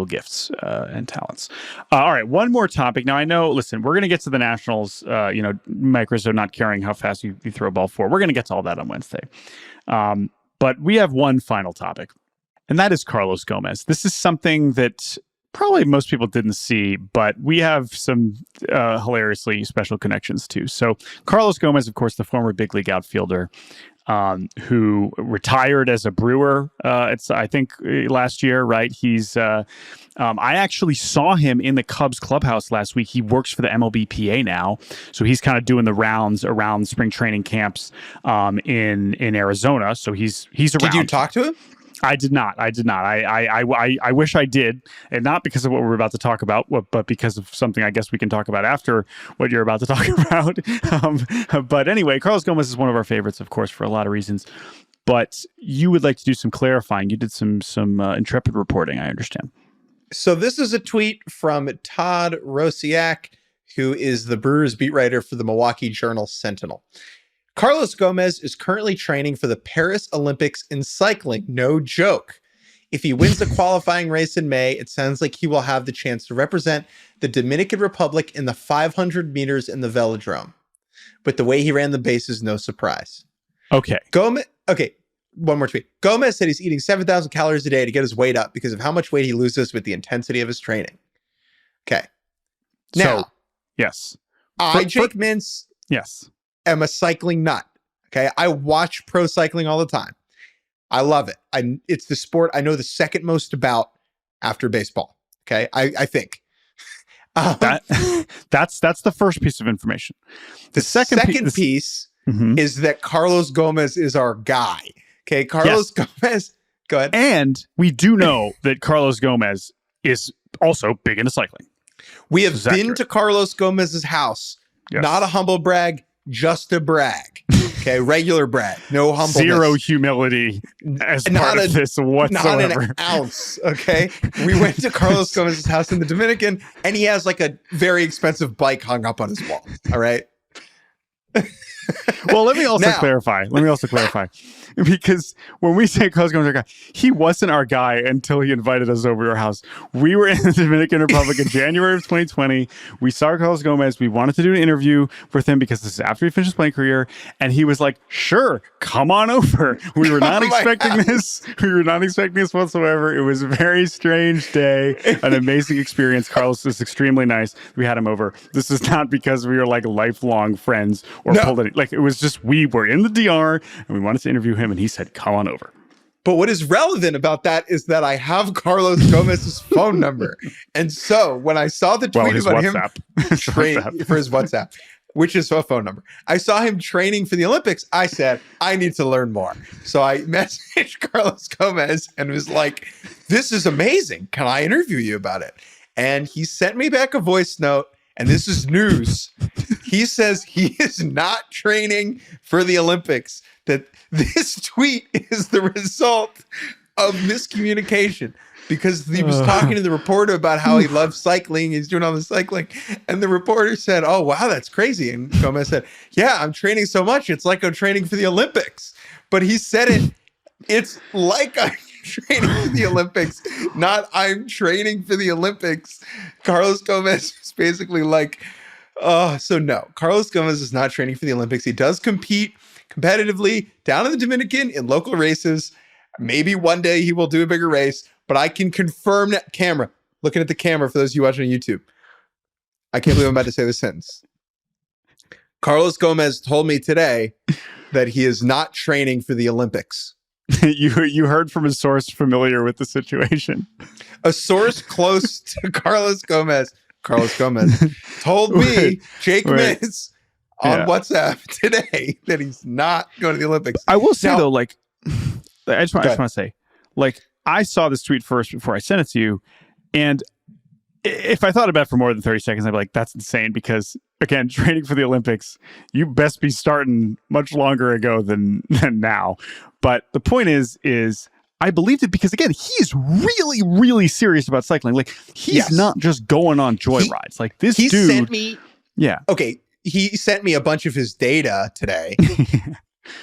gifts and talents. All right, one more topic. Now I know, listen, we're going to get to the Nationals, Mike Rizzo not caring how fast you throw a ball forward. We're going to get to all that on Wednesday. But we have one final topic, and that is Carlos Gomez. This is something that probably most people didn't see, but we have some hilariously special connections too. So Carlos Gomez, of course, the former big league outfielder, who retired as a Brewer. I think last year, right? He's. I actually saw him in the Cubs clubhouse last week. He works for the MLBPA now, so he's kind of doing the rounds around spring training camps in Arizona. So he's around. Did you talk to him? I did not. I wish I did, and not because of what we're about to talk about, but because of something I guess we can talk about after what you're about to talk about. But anyway, Carlos Gomez is one of our favorites, of course, for a lot of reasons. But you would like to do some clarifying. You did some intrepid reporting, I understand. So this is a tweet from Todd Rosiak, who is the Brewers beat writer for the Milwaukee Journal-Sentinel. Carlos Gomez is currently training for the Paris Olympics in cycling. No joke. If he wins the qualifying race in May, it sounds like he will have the chance to represent the Dominican Republic in the 500 meters in the velodrome. With the way he ran the bases, no surprise. Okay. One more tweet. Gomez said he's eating 7,000 calories a day to get his weight up because of how much weight he loses with the intensity of his training. Okay. Now, so, yes. Jake Mintz. Yes. Am a cycling nut. Okay. I watch pro cycling all the time. I love it. It's the sport I know the second most about after baseball. Okay. I think. That's the first piece of information. The second piece is that Carlos Gomez is our guy. Okay. Carlos Gomez. Go ahead. And we do know that Carlos Gomez is also big into cycling. We have been to Carlos Gomez's house. Yes. Not a humble brag, just a brag. Okay, regular brag, no humbleness. Zero humility as part of this whatsoever. Not an ounce, okay? We went to Carlos Gomez's house in the Dominican, and he has like a very expensive bike hung up on his wall, all right? Well, let me also clarify. Because when we say Carlos Gomez, our guy, he wasn't our guy until he invited us over to our house. We were in the Dominican Republic in January of 2020. We saw Carlos Gomez. We wanted to do an interview with him because this is after he finished his playing career. And he was like, sure, come on over. We were not expecting this. We were not expecting this whatsoever. It was a very strange day, an amazing experience. Carlos is extremely nice. We had him over. This is not because we were like lifelong friends or pulled it. Like, it was just, we were in the DR and we wanted to interview him, and he said, come on over. But what is relevant about that is that I have Carlos Gomez's phone number. And so when I saw the tweet about WhatsApp. him for his WhatsApp, which is a phone number, I saw him training for the Olympics. I said, I need to learn more. So I messaged Carlos Gomez and was like, this is amazing. Can I interview you about it? And he sent me back a voice note. And this is news. He says he is not training for the Olympics, that this tweet is the result of miscommunication, because he was talking to the reporter about how he loves cycling. He's doing all the cycling. And the reporter said, oh, wow, that's crazy. And Gomez said, yeah, I'm training so much. It's like I'm training for the Olympics. But he said it's like I'm training for the Olympics, not I'm training for the Olympics. Carlos Gomez is basically like, so no, Carlos Gomez is not training for the Olympics. He does compete competitively down in the Dominican in local races. Maybe one day he will do a bigger race, but I can confirm that camera, looking at the camera for those of you watching on YouTube. I can't believe I'm about to say this sentence. Carlos Gomez told me today that he is not training for the Olympics. You heard from a source familiar with the situation. A source close to Carlos Gomez told me, Jake Mintz, on WhatsApp today, that he's not going to the Olympics. I will say, though, like, I just want to say, like, I saw this tweet first before I sent it to you, and if I thought about it for more than 30 seconds, I'd be like, that's insane, because, again, training for the Olympics, you best be starting much longer ago than now. But the point is I believed it because, again, he's really, really serious about cycling. Like, he's not just going on joy rides. Like, this dude sent me... Yeah. Okay, he sent me a bunch of his data today, and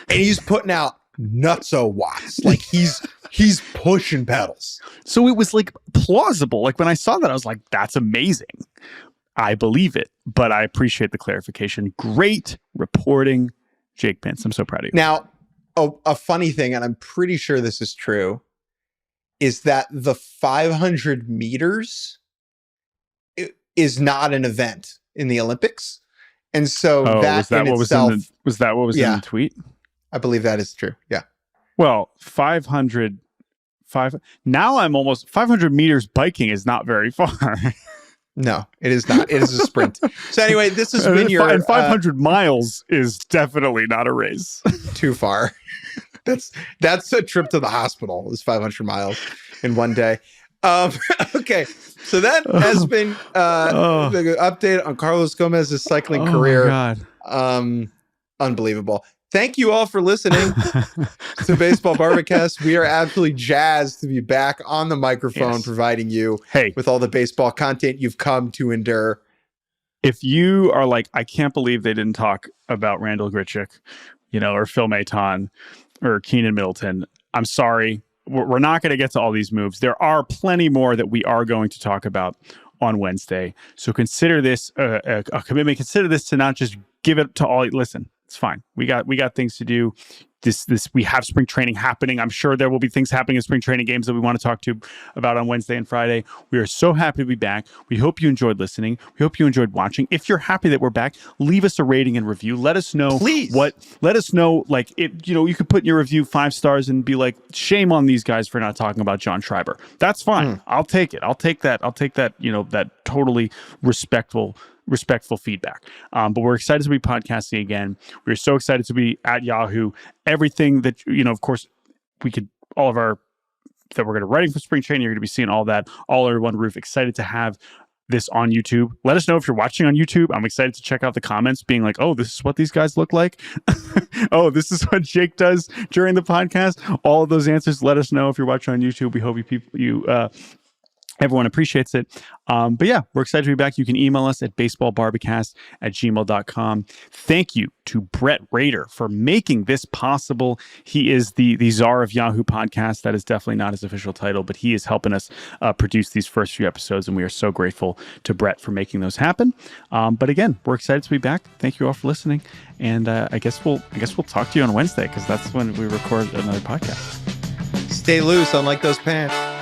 he's putting out nutso watts. Like, he's pushing pedals. So it was, like, plausible. Like, when I saw that, I was like, that's amazing. I believe it, but I appreciate the clarification. Great reporting, Jake Mintz. I'm so proud of you. Now, a funny thing, and I'm pretty sure this is true, is that the 500 meters is not an event in the Olympics. And so was that what was in the tweet? I believe that is true. Yeah. Well, 500 meters biking is not very far. No, it is not. It is a sprint. So anyway, this has been your... And 500 miles is definitely not a race. Too far. That's a trip to the hospital, is 500 miles in one day. Okay, so that has been the update on Carlos Gomez's cycling career. My God. Unbelievable. Thank you all for listening to Baseball Barbacast. We are absolutely jazzed to be back on the microphone, providing you with all the baseball content you've come to endure. If you are like, I can't believe they didn't talk about Randall Grichuk, or Phil Maton or Keenan Middleton, I'm sorry. We're not going to get to all these moves. There are plenty more that we are going to talk about on Wednesday. So consider this a commitment. Consider this to not just give it to all. Listen, it's fine. We got things to do. We have spring training happening. I'm sure there will be things happening in spring training games that we want to talk to about on Wednesday and Friday. We are so happy to be back. We hope you enjoyed listening. We hope you enjoyed watching. If you're happy that we're back, leave us a rating and review. Let us know. Please. Let us know, like, you could put in your review 5 stars and be like, shame on these guys for not talking about John Schreiber. That's fine. I'll take it. I'll take that, that totally respectful feedback. But we're excited to be podcasting again. We're so excited to be at Yahoo. Everything that, of course, all of our that we're going to writing for spring training. You're going to be seeing all that all under one roof. Excited to have this on YouTube. Let us know if you're watching on YouTube. I'm excited to check out the comments being like, oh, this is what these guys look like. Oh, this is what Jake does during the podcast. All of those answers, let us know if you're watching on YouTube. We hope everyone appreciates it. But yeah, we're excited to be back. You can email us at baseballbarbacast@gmail.com. Thank you to Brett Rader for making this possible. He is the czar of Yahoo Podcasts. That is definitely not his official title, but he is helping us produce these first few episodes, and we are so grateful to Brett for making those happen. But again, we're excited to be back. Thank you all for listening, and I guess we'll talk to you on Wednesday, because that's when we record another podcast. Stay loose, unlike those pants.